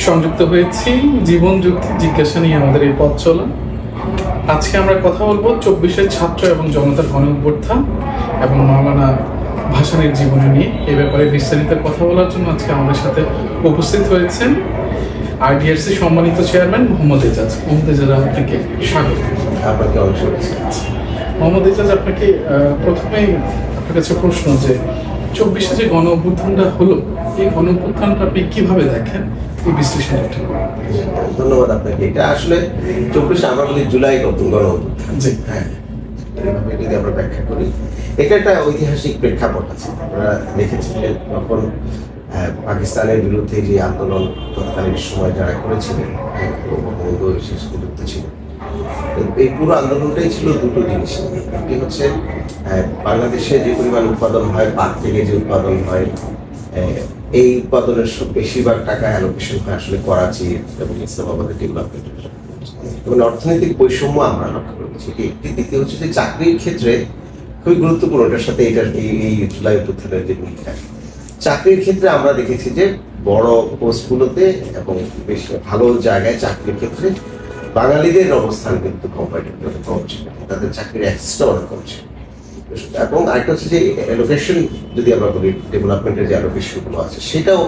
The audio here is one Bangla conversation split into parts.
সংযুক্ত হয়েছি জীবন যুক্তি জিজ্ঞাসা নিয়ে আমাদের এই পথ চলা। আজকে আমরা কথা বলবো 24-এর ছাত্র এবং জনতার গণ অভ্যুত্থান এবং মাওলানা ভাসানীর জীবনী নিয়ে। এ ব্যাপারে বিস্তারিত কথা বলার জন্য আজকে আমাদের সাথে উপস্থিত হয়েছেন আইডিআরসি সম্মানিত চেয়ারম্যান মোহাম্মদ এজাজ। মোহাম্মদ এজাজ, আপনাকে স্বাগত। আপনাকে অনেক শুভেচ্ছা। মোহাম্মদ এজাজ, আপনাকে প্রথমেই আপনার কাছে প্রশ্ন যে 24-এ যে গণ অভ্যুত্থানটা হলো, এই গণ অভ্যুত্থানটা আপনি কিভাবে দেখেন, এই বিশ্লেষণ একটা করেন। ধন্যবাদ আপনাকে। এটা আসলে 24 আমরা বলি জুলাই নতুন গণ অভ্যুত্থান। জি, হ্যাঁ, এইভাবে যদি আমরা ব্যাখ্যা করি, এটা একটা ঐতিহাসিক প্রেক্ষাপট আছে। আপনারা দেখেছিলেন তখন পাকিস্তানের বিরুদ্ধে যে আন্দোলন তৎকালীন সময় যারা করেছিলেন, বঙ্গবন্ধু বিশেষ যুক্ত ছিল। এই পুরো আন্দোলনটাই ছিল দুটো জিনিস। একটি হচ্ছে বাংলাদেশে যে পরিমাণ উৎপাদন হয়, পাট থেকে যে উৎপাদন হয়, এই উৎপাদনের বেশিরভাগ টাকা অ্যালোকেশন হয় আসলে করাচি এবং ইসলামাবাদের ডেভেলপমেন্টের জন্য। এবং অর্থনৈতিক বৈষম্য আমরা লক্ষ্য করেছি। একটি দ্বিতীয় হচ্ছে যে চাকরির ক্ষেত্রে খুবই গুরুত্বপূর্ণ, এটার সাথে এটার এই জুলাই অভ্যুত্থানের যে ভূমিকা। চাকরির ক্ষেত্রে আমরা দেখেছি যে বড় পোস্টগুলোতে এবং বেশ ভালো জায়গায় চাকরির ক্ষেত্রে বাঙালিদের অবস্থান কিন্তু কম্পারেটিভলি কম ছিল, তাদের চাকরির অ্যাক্সেসটা অনেক কম ছিল। এবং আরেকটা হচ্ছে যে অ্যালোকেশন, যদি আমরা বলি ডেভেলপমেন্টের যে অ্যালোকেশনগুলো আছে সেটাও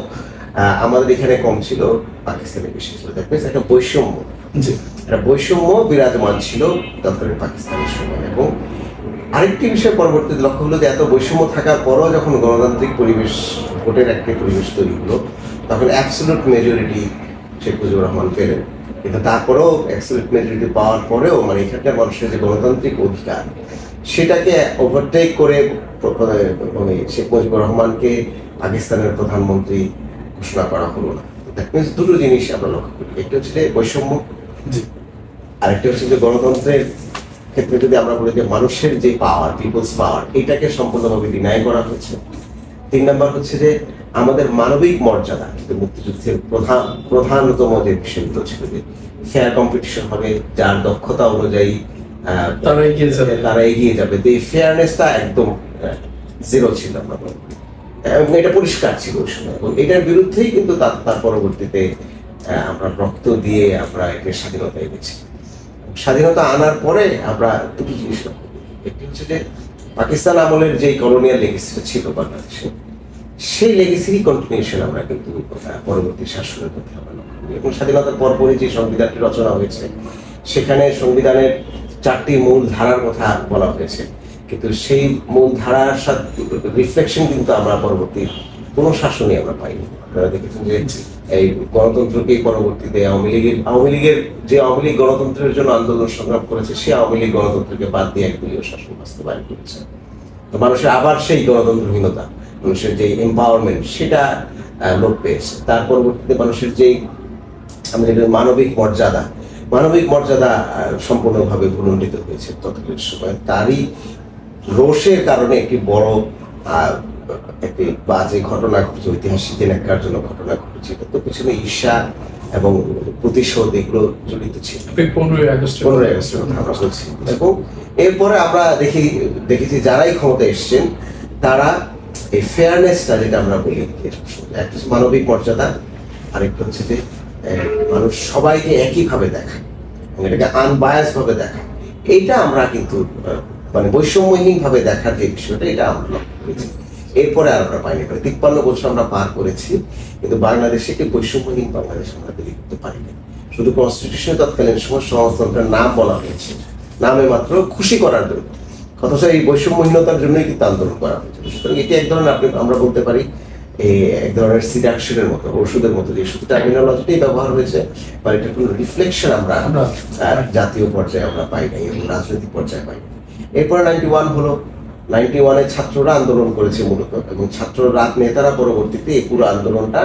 আমাদের এখানে কম ছিল, পাকিস্তানে বেশি ছিল। দ্যাট মিনস একটা বৈষম্য, একটা বৈষম্য বিরাজমান ছিল তৎকালীন পাকিস্তানের সময়। এবং আরেকটি বিষয় পরবর্তীতে লক্ষ্য হলো যে এত বৈষম্য থাকার পরও যখন গণতান্ত্রিক পরিবেশ, ভোটের একটি পরিবেশ তৈরি হলো, তখন অ্যাবসলিউট মেজরিটি শেখ মুজিবুর রহমান পেলেন। কিন্তু তারপরেও অ্যাবসলিউট মেজরিটি পাওয়ার পরেও মানে এখানকার মানুষের যে গণতান্ত্রিক অধিকার, সেটাকে ওভারটেক করে শেখ মুজিবুর রহমানকে পাকিস্তানের প্রধানমন্ত্রী ঘোষণা করা হলো না। দ্যাট মিনস দুটো জিনিস আমরা লক্ষ্য করি, একটা হচ্ছে যে বৈষম্য, আরেকটা হচ্ছে যে গণতন্ত্রের ক্ষেত্রে যদি আমরা বলি যে মানুষের যে পাওয়ার, পিপলস পাওয়ার, এটাকে সম্পূর্ণভাবে ডিনাই করা হয়েছে। 3 নম্বর হচ্ছে যে আমাদের মানবিক মর্যাদা, কিন্তু মুক্তিযুদ্ধের প্রধানতম যে বিষয়গুলো ছিল যে ফেয়ার কম্পিটিশন হবে, যার দক্ষতা অনুযায়ী তারা এগিয়ে যাবে, এই ফেয়ারনেসটা একদম জিরো ছিল আমরা বলবো, এবং এটা পরিষ্কার ছিল ওই সময়। এবং এটার বিরুদ্ধেই কিন্তু তার পরবর্তীতে আমরা রক্ত দিয়ে আমরা একে স্বাধীনতা এনেছি। স্বাধীনতা আনার পরে আমরা দুটি জিনিস লক্ষ্য করি। একটি হচ্ছে যে পাকিস্তান আমলের যে কলোনিয়াল লেগেসি ছিল বাংলাদেশে, সেই লেগেসিরই কন্টিনিউশন আমরা কিন্তু পরবর্তী শাসনের মধ্যে আমরা লক্ষ্য করি। এবং স্বাধীনতার পরপরই যে সংবিধানটি রচনা হয়েছে, সেখানে সংবিধানের 4টি মূল ধারার কথা বলা হয়েছে, কিন্তু সেই মূল ধারার সাথে রিফ্লেকশন কিন্তু আমরা পরবর্তী কোনো শাসনই আমরা পাইনি। আপনারা দেখেছেন যে এই গণতন্ত্রকে পরবর্তীতে আওয়ামী লীগ গণতন্ত্রের জন্য আন্দোলন সংগ্রাম করেছে, সেই আওয়ামী লীগ গণতন্ত্রকে বাদ দিয়ে একদলীয় শাসন বাস্তবায়ন করেছে। তো মানুষের আবার সেই গণতন্ত্রহীনতা, মানুষের যে এম্পাওয়ারমেন্ট, সেটা লোপ পেয়েছে। তার পরবর্তীতে মানুষের যেই আমাদের মানবিক মর্যাদা সম্পূর্ণভাবে ভুলণ্ডিত হয়েছে তৎকালীন সময়। তারই রোষের কারণে একটি বড় একটি বাজে ঘটনা ঘটেছে, ঐতিহাসিক দিন একটার জন্য ঘটনা ঘটেছে। তো পিছনে ঈর্ষা এবং প্রতিশোধ এগুলো জড়িত ছিল। 15ই আগস্টের কথা আমরা বলছি। এবং এরপরে আমরা দেখেছি যারাই ক্ষমতা এসছেন, তারা এই ফেয়ারনেসটা, যেটা আমরা বলি, একটা মানবিক মর্যাদা, আরেকটা হচ্ছে যে মানুষ সবাইকে একইভাবে দেখা এবং এটাকে আনবায়াস ভাবে দেখা, এইটা আমরা কিন্তু মানে বৈষম্যহীন ভাবে দেখার যে বিষয়টা, এটা আমরা লক্ষ্য করেছি। এরপরে আর আমরা পাইনি। 53 বছর আমরা পার করেছি, কিন্তু বাংলাদেশে একটি বৈষম্যহীন বাংলাদেশ আমরা তৈরি করতে পারিনি। শুধু কনস্টিটিউশনে তৎকালীন সময় সমাজতন্ত্রের নাম বলা হয়েছে, নামে মাত্র খুশি করার জন্য, অথচ এই বৈষম্যহীনতার জন্যই কিন্তু আন্দোলন করা হয়েছে। সুতরাং এটি এক ধরনের আমরা বলতে পারি এক ধরনের সিডাকশনের মতো, ওষুধের মতো, যে শুধু টার্মিনোলজিটাই ব্যবহার হয়েছে, বা এটার কোনো রিফ্লেকশন আমরা জাতীয় পর্যায়ে আমরা পাই নাই এবং রাজনৈতিক পর্যায়ে পাই। এরপরে 91 হলো। 91-এ ছাত্ররা আন্দোলন করেছে মূলত, এবং ছাত্র নেতারা পরবর্তীতে এই পুরো আন্দোলনটা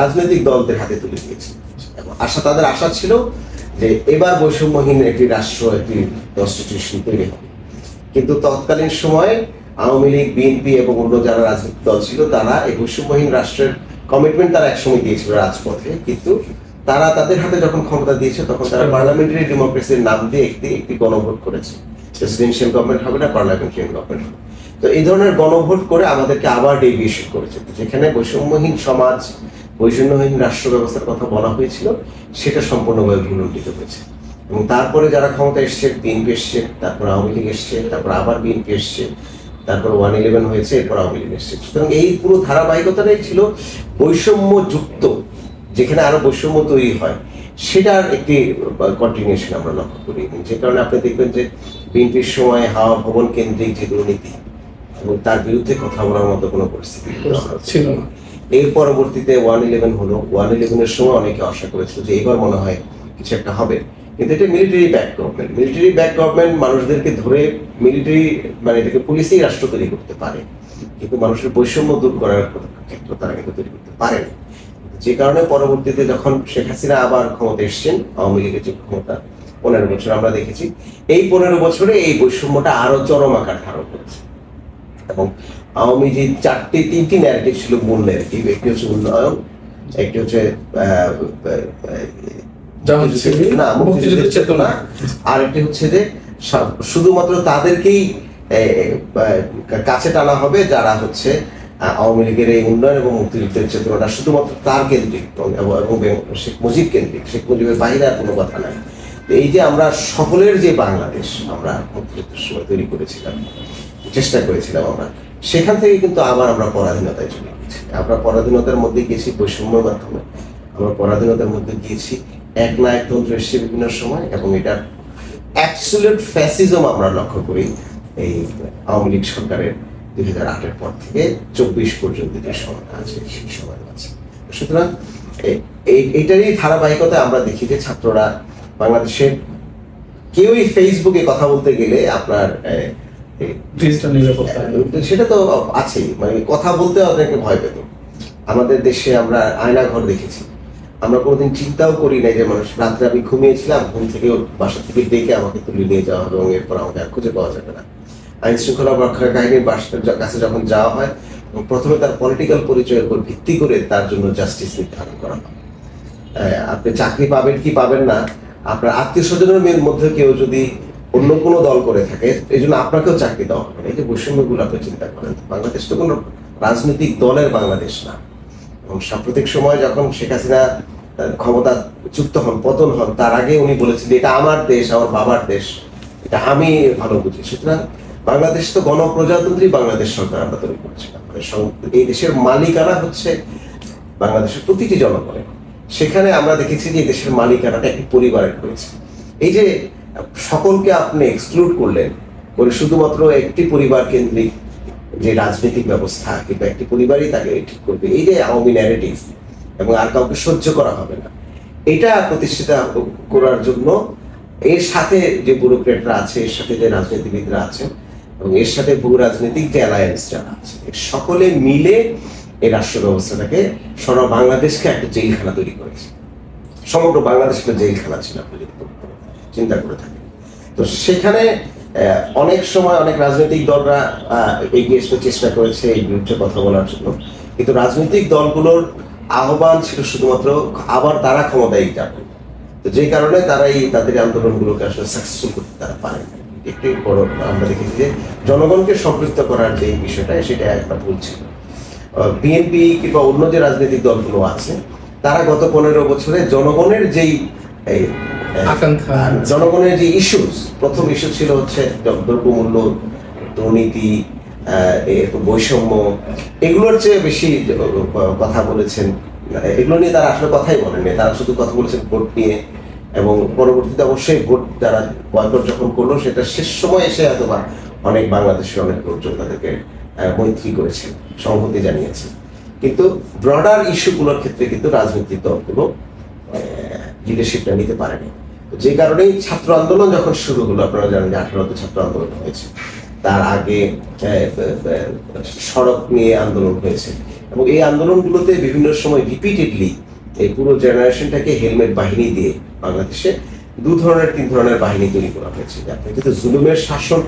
রাজনৈতিক দলদের হাতে তুলে দিয়েছে। তাদের আশা ছিল যে এবার বৈষম্যহীন একটি রাষ্ট্র, একটি কনস্টিটিউশন তৈরি হবে। কিন্তু তৎকালীন সময়ে আওয়ামী লীগ, বিএনপি এবং অন্য যারা রাজনৈতিক দল ছিল, তারা এই বৈষম্যহীন রাষ্ট্রের কমিটমেন্ট তারা একসময় দিয়েছিল রাজপথে, কিন্তু তারা তাদের হাতে যখন ক্ষমতা দিয়েছে, তখন তারা পার্লামেন্টারি ডেমোক্রেসির নাম দিয়ে একটি গণভোট করেছে। প্রেসিডেন্সিয়াল গভর্নমেন্ট হবে না, পার্লামেন্টারি গভর্নমেন্ট হবে। তো এই ধরনের গণভোট করে আমাদেরকে আবার ডেভিয়েশন করেছে, যেখানে বৈষম্যহীন সমাজ বৈষম্যহীন রাষ্ট্র ব্যবস্থার কথা বলা হয়েছিল, সেটা সম্পূর্ণভাবে ভুলুণ্ঠিত হয়েছে। এবং তারপরে যারা ক্ষমতা এসছে, বিএনপি এসছে, তারপর আওয়ামী লীগ এসছে, তারপর আবার বিএনপি এসছে, তারপর 111 হয়েছে, এরপর আওয়ামী লীগ এসছে। সুতরাং এই পুরো ধারাবাহিকতাটাই ছিল বৈষম্যযুক্ত, যেখানে আরো বৈষম্য তৈরি হয় সেটার একটি কন্টিনিউশন আমরা লক্ষ্য করি। যে কারণে আপনি দেখবেন যে বিএনপির সময় হাওয়া ভবন কেন্দ্রিক যে দুর্নীতি এবং তার বিরুদ্ধে কথা বলার মতো কোনো পরিস্থিতি ছিল না। এর পরবর্তীতে 111 হলো। 111-এর সময় অনেকে আশা করেছিল যে এবার মনে হয় কিছু একটা হবে, কিন্তু এটা military back government. Military back government মানুষদেরকে ধরে মিলিটারি মানে এটাকে পুলিশই রাষ্ট্র তৈরি করতে পারে, কিন্তু মানুষের বৈষম্য দূর করার ক্ষেত্র তারা কিন্তু তৈরি করতে পারেনি। যে কারণে পরবর্তীতে যখন শেখ হাসিনা আবার ক্ষমতা এসছেন, আওয়ামী লীগের যে ক্ষমতা 15 বছর আমরা দেখেছি, এই 15 বছরে এই বৈষম্যটা আরো চরম আকার ধারণ করেছে। এবং আওয়ামী যে তিনটি ন্যারেটিভ ছিল, মূল ন্যারেটিভ, একটি হচ্ছে উন্নয়ন, একটি হচ্ছে মুক্তিযুদ্ধের চেতনা, আর একটি হচ্ছে যে শুধুমাত্র তাদেরকেই কাছে টানা হবে যারা হচ্ছে আওয়ামী লীগের এই উন্নয়ন এবং মুক্তিযুদ্ধের চেতনাটা শুধুমাত্র তার কেন্দ্রিক এবং শেখ মুজিব কেন্দ্রিক, শেখ মুজিবের বাইরে আর কোনো কথা নাই। এই যে আমরা সকলের যে বাংলাদেশ আমরা মুক্তিযুদ্ধের সময় তৈরি করেছিলাম, চেষ্টা করেছিলাম আমরা, সেখান থেকে কিন্তু আবার আমরা পরাধীনতায় চলে গেছি। আমরা পরাধীনতার মধ্যে গিয়েছি বৈষম্যের মাধ্যমে, আমরা পরাধীনতার মধ্যে গিয়েছি একনায়কতন্ত্র এসেছে বিভিন্ন সময়, এবং এটার অ্যাবসলিউট ফ্যাসিজম আমরা লক্ষ্য করি এই আওয়ামী লীগ সরকারের 2008-এর পর থেকে 24 পর্যন্ত যে সময়টা আছে সেই সময় আছে। সুতরাং এইটারই ধারাবাহিকতা আমরা দেখি যে ছাত্ররা বাংলাদেশের কেউই ফেসবুকে কথা বলতে গেলে আপনার সেটা তো আছেই, মানে কথা বলতে অনেকে ভয় পেত। আমাদের দেশে আমরা আয়নাঘর দেখেছি, আমরা কোনোদিন চিন্তাও করি নাই যে মানুষ রাত্রে আমি ঘুমিয়েছিলাম, ঘুম থেকে বাসা থেকে ডেকে আমাকে তুলে নিয়ে যাওয়া হবে এবং এরপর আমাকে আর খুঁজে পাওয়া যাবে না। আইন শৃঙ্খলা রক্ষা বাহিনীর কাছে যখন যাওয়া হয়, প্রথমে তার পলিটিক্যাল পরিচয়ের উপর ভিত্তি করে তার জন্য জাস্টিস নির্ধারণ করা হয়। আপনি চাকরি পাবেন কি পাবেন না, আপনার আত্মীয় স্বজনের মধ্যে কেউ যদি অন্য কোনো দল করে থাকে, এই জন্য আপনাকেও চাকরি দেওয়া হবে না। এই যে বৈষম্যগুলো আপনি চিন্তা করেন, বাংলাদেশ তো কোনো রাজনৈতিক দলের বাংলাদেশ না। এবং সাম্প্রতিক সময় যখন শেখ হাসিনা ক্ষমতা চ্যুত হন, পতন হন, তার আগে উনি বলেছেন এটা আমার দেশ, আমার বাবার দেশ, এটা আমি ভালো বুঝি। সুতরাং বাংলাদেশ তো গণপ্রজাতন্ত্রী বাংলাদেশ সরকার আমরা তৈরি করেছিলাম। এই দেশের মালিকানা হচ্ছে বাংলাদেশের প্রতিটি জনগণের। সেখানে আমরা দেখেছি যে দেশের মালিকানাটা একটি পরিবারের হয়েছে। এই যে সকলকে আপনি এক্সক্লুড করলেন করে শুধুমাত্র একটি পরিবার কেন্দ্রিক যে রাজনৈতিক ব্যবস্থা, কিংবা একটি পরিবারই তাকে ঠিক করবে, এই যে আওয়ামী ন্যারেটিভ, এবং আর কাউকে সহ্য করা হবে না, এটা প্রতিষ্ঠিত করার জন্য এর সাথে যে ব্যুরোক্রেটরা আছে, এর সাথে যে রাজনীতিবিদরা আছেন, এবং এর সাথে ভূ রাজনৈতিক যে অ্যালায়েন্স যারা আছে, সকলে মিলে এই রাষ্ট্র ব্যবস্থাটাকে সারা বাংলাদেশকে একটা জেলখানা তৈরি করেছে। সমগ্র বাংলাদেশ একটা জেলখানা ছিল, আপনি যদি চিন্তা করে থাকেন। তো সেখানে অনেক সময় অনেক রাজনৈতিক দলরা এগিয়ে আসতে চেষ্টা করেছে এই বিরুদ্ধে কথা বলার জন্য, কিন্তু রাজনৈতিক দলগুলোর আহ্বান ছিল শুধুমাত্র আবার তারা ক্ষমতায় যাবে। তো যে কারণে তারা তাদের আন্দোলনগুলোকে আসলে সাকসেসফুল করতে তারা পারে। একটি বড় আমরা দেখেছি যে জনগণকে সম্পৃক্ত করার যে বিষয়টা, সেটা একটা ভুল ছিল। বিএনপি কিংবা অন্য যে রাজনৈতিক দলগুলো আছে, তারা গত 15 বছরে জনগণের যেই আকাঙ্ক্ষা, জনগণের যে ইস্যুস, প্রথম ইস্যু ছিল হচ্ছে দ্রব্যমূল্য, দুর্নীতি, বৈষম্য, এগুলোর চেয়ে বেশি কথা বলেছেন। এগুলো নিয়ে তারা আসলে কথাই বলেননি, তারা শুধু কথা বলেছেন ভোট নিয়ে। এবং পরবর্তীতে অবশ্যই ভোট তারা বয়কট যখন করলো, সেটা শেষ সময় এসে হয়তো অনেক বাংলাদেশের অনেক লোকজন তাদেরকে মৈত্রী করেছে, সংহতি জানিয়েছে। কিন্তু ব্রডার ইস্যুগুলোর ক্ষেত্রে কিন্তু রাজনৈতিক দলগুলো লিডারশিপটা নিতে পারেনি। যে কারণেই ছাত্র আন্দোলন যখন শুরু হলো, আপনারা জানেন যে 18তে ছাত্র আন্দোলন হয়েছে, তার আগে সড়ক নিয়ে আন্দোলন হয়েছে, এবং এই আন্দোলনগুলোতে বিভিন্ন সময় রিপিটেডলি এই পুরো জেনারেশনটাকে হেলমেট বাহিনী দিয়ে বাংলাদেশে 3 ধরনের বাহিনী তৈরি করা হয়েছে। আপনি যদি জুলুমের শাসন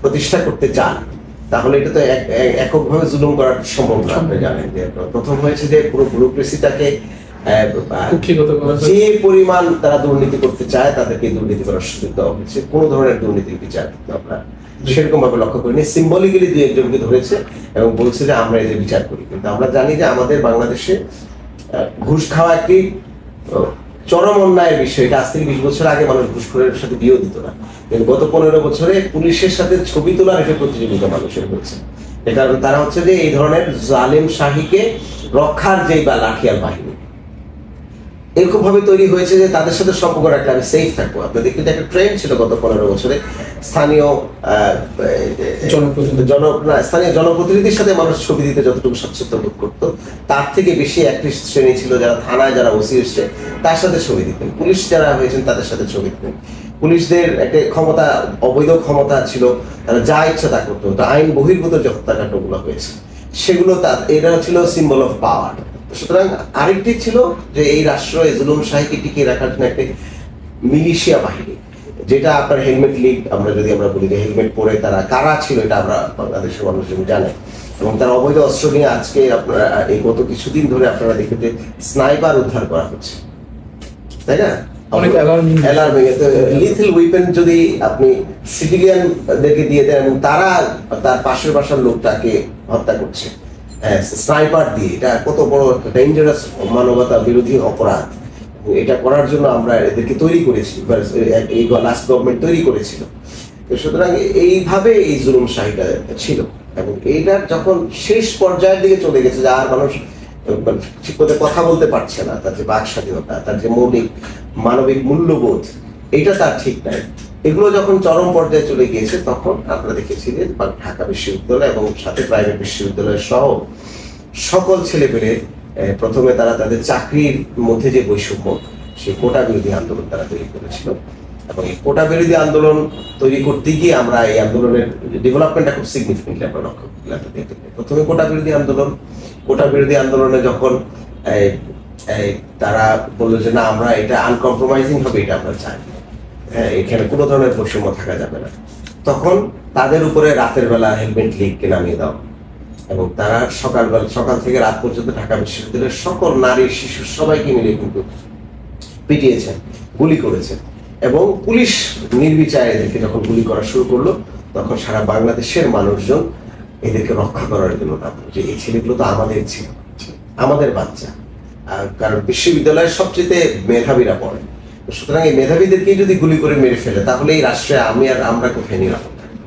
প্রতিষ্ঠা করতে চান, তাহলে এটা তো এককভাবে জুলুম করা সম্ভব না। আপনি জানেন যে প্রথম হয়েছে যে পুরো ব্যুরোক্রেসিটাকে যে পরিমাণ তারা দুর্নীতি করতে চায়, তাদেরকে দুর্নীতি করার সুযোগ দেওয়া হয়েছে। কোনো ধরনের দুর্নীতির বিচার কিন্তু আমরা সেরকম ভাবে লক্ষ্য করিনি। সিম্বলিক্যালি 2-1 জনকে ধরেছে এবং বলছে যে আমরা এই যে বিচার করি, কিন্তু আমরা জানি যে আমাদের বাংলাদেশে ঘুষ খাওয়া একটি চরম অন্যায়ের বিষয়। এটা আজ থেকে 20 বছর আগে মানুষ ঘুষখোরের সাথে বিয়েও দিত না, কিন্তু গত 15 বছরে পুলিশের সাথে ছবি তোলার একটা প্রতিযোগিতা মানুষের হচ্ছে। এর কারণ তারা হচ্ছে যে এই ধরনের জালেম শাহীকে রক্ষার যেই বা লাঠিয়াল বাহিনী এরকম ভাবে তৈরি হয়েছে যে তাদের সাথে সম্পর্ক রাখলে আমি সেফ থাকবো। আপনাদের কিন্তু একটা ট্রেন্ড ছিল গত 15 বছরে, স্থানীয় জনপ্রতিনিধির সাথে মানুষ ছবি দিতে যতটুকু স্বাচ্ছন্দ্য বোধ করতো, তার থেকে বেশি একটি শ্রেণী ছিল যারা থানায় যারা ওসি এসছে তার সাথে ছবি দিতেন, পুলিশ যারা হয়েছেন তাদের সাথে ছবি দিতেন। পুলিশদের একটা ক্ষমতা, অবৈধ ক্ষমতা ছিল, তারা যা ইচ্ছা তা করতো। তো আইন বহির্ভূত যে হত্যাকাণ্ডগুলো হয়েছে সেগুলো এটা ছিল সিম্বল অফ পাওয়ার। সুতরাং আরেকটি ছিল যে এই রাষ্ট্র এই জুলুম শাহীকে টিকিয়ে রাখার জন্য একটা মিলিশিয়া বাহিনী, যেটা আপনার হেলমেট লীগ, আমরা বলি যে হেলমেট পরে তারা কারা ছিল এটা আমরা বাংলাদেশের মানুষজন জানে। এবং তারা অবৈধ অস্ত্র নিয়ে আজকে আপনারা এই গত কিছুদিন ধরে আপনারা দেখতে স্নাইপার উদ্ধার করা হচ্ছে, তাই না? অনেক অ্যালার্মিং লিথেল উইপেন যদি আপনি সিভিলিয়ানদেরকে দিয়ে দেন এবং তারা তার পাশের বাসার লোকটাকে হত্যা করছে স্নাইপার দিয়ে, এটা কত বড় ডেঞ্জারাস মানবতা বিরোধী অপরাধ। এটা করার জন্য আমরা এদেরকে তৈরি করেছি, এই লাস্ট গভর্নমেন্ট তৈরি করেছিল। সুতরাং এইভাবে এই জুলুম শাহীটা ছিল এবং এইটা যখন শেষ পর্যায়ের দিকে চলে গেছে যে আর মানুষ ঠিক মতো কথা বলতে পারছে না, তার যে বাক স্বাধীনতা, তার যে মৌলিক মানবিক মূল্যবোধ, এটা তার ঠিক নাই। এগুলো যখন চরম পর্যায়ে চলে গিয়েছে তখন আমরা দেখেছি যে ঢাকা বিশ্ববিদ্যালয় এবং সাথে প্রাইভেট বিশ্ববিদ্যালয় সহ সকল ছেলেপেলে প্রথমে তারা তাদের চাকরির মধ্যে যে বৈষম্য, সেই কোটা বিরোধী আন্দোলন তারা তৈরি করেছিল। এবং এই কোটা বিরোধী আন্দোলন তৈরি করতে গিয়ে আমরা এই আন্দোলনের ডেভেলপমেন্টটা খুব সিগনিফিকেন্টলি আমরা লক্ষ্য করলাম। প্রথমে কোটা বিরোধী আন্দোলনে যখন তারা বললো যে না, আমরা এটা আনকম্প্রোমাইজিং হবে, এটা আমরা চাই, এখানে কোনো ধরনের বৈষম্য থাকা যাবে না, তখন তাদের উপরে রাতের বেলা হেলমেট লীগকে নামিয়ে দাও এবং তারা সকাল থেকে রাত পর্যন্ত ঢাকা বিশ্ববিদ্যালয়ের সকল নারী শিশু সবাইকে মিলে কিন্তু পিটিয়েছেন, গুলি করেছেন। এবং পুলিশ নির্বিচারে এদেরকে যখন গুলি করা শুরু করলো তখন সারা বাংলাদেশের মানুষজন এদেরকে রক্ষা করার জন্য যে এই ছেলেগুলো তো আমাদের ছিল, আমাদের বাচ্চা, কারণ বিশ্ববিদ্যালয়ের সবচেয়ে মেধাবীরা পড়ে। সুতরাং এই মেধাবীদেরকে যদি গুলি করে মেরে ফেলে তাহলে এই রাষ্ট্রে আমরা কোথায় নিরাপদ থাকবো?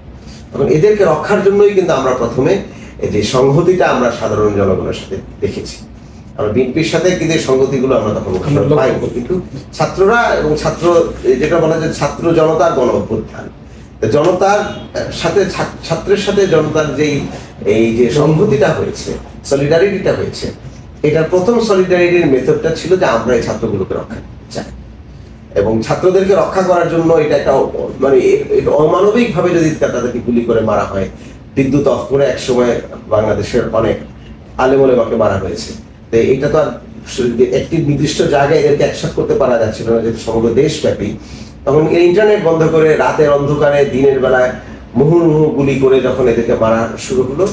এবং এদেরকে রক্ষার জন্যই কিন্তু আমরা প্রথমে যে সংহতিটা আমরা সাধারণ জনগণের সাথে দেখেছি। আমরা বিএনপির সাথে কিন্তু এই সংগতিগুলো আমরা তখন পাইনি, কিন্তু ছাত্ররা এবং যেটা বলা যায় ছাত্র জনতার গণ অভ্যুত্থান, জনতার সাথে ছাত্রের সাথে জনতার এই যে সংহতিটা হয়েছে, সলিডারিটিটা হয়েছে, এটার প্রথম সলিডারিটির মেথডটা ছিল যে আমরা এই ছাত্রগুলোকে রক্ষা করতে চাই। এবং ছাত্রদেরকে রক্ষা করার জন্য এটা একটা মানে অমানবিক ভাবে যদি তাদেরকে গুলি করে মারা হয়, বিদ্যুৎ অফ করে একসময় বাংলাদেশের অনেক আলেমোলেমাকে মারা হয়েছে। তো এটা তো আর একটি নির্দিষ্ট জায়গায় এদেরকে একসাথে করতে পারা যাচ্ছিল না, যেহেতু সমগ্র দেশব্যাপী। তখন ইন্টারনেট বন্ধ করে রাতের অন্ধকারে দিনের বেলায় মুহুর্মুহু গুলি করে যখন এদেরকে মারা শুরু হলো,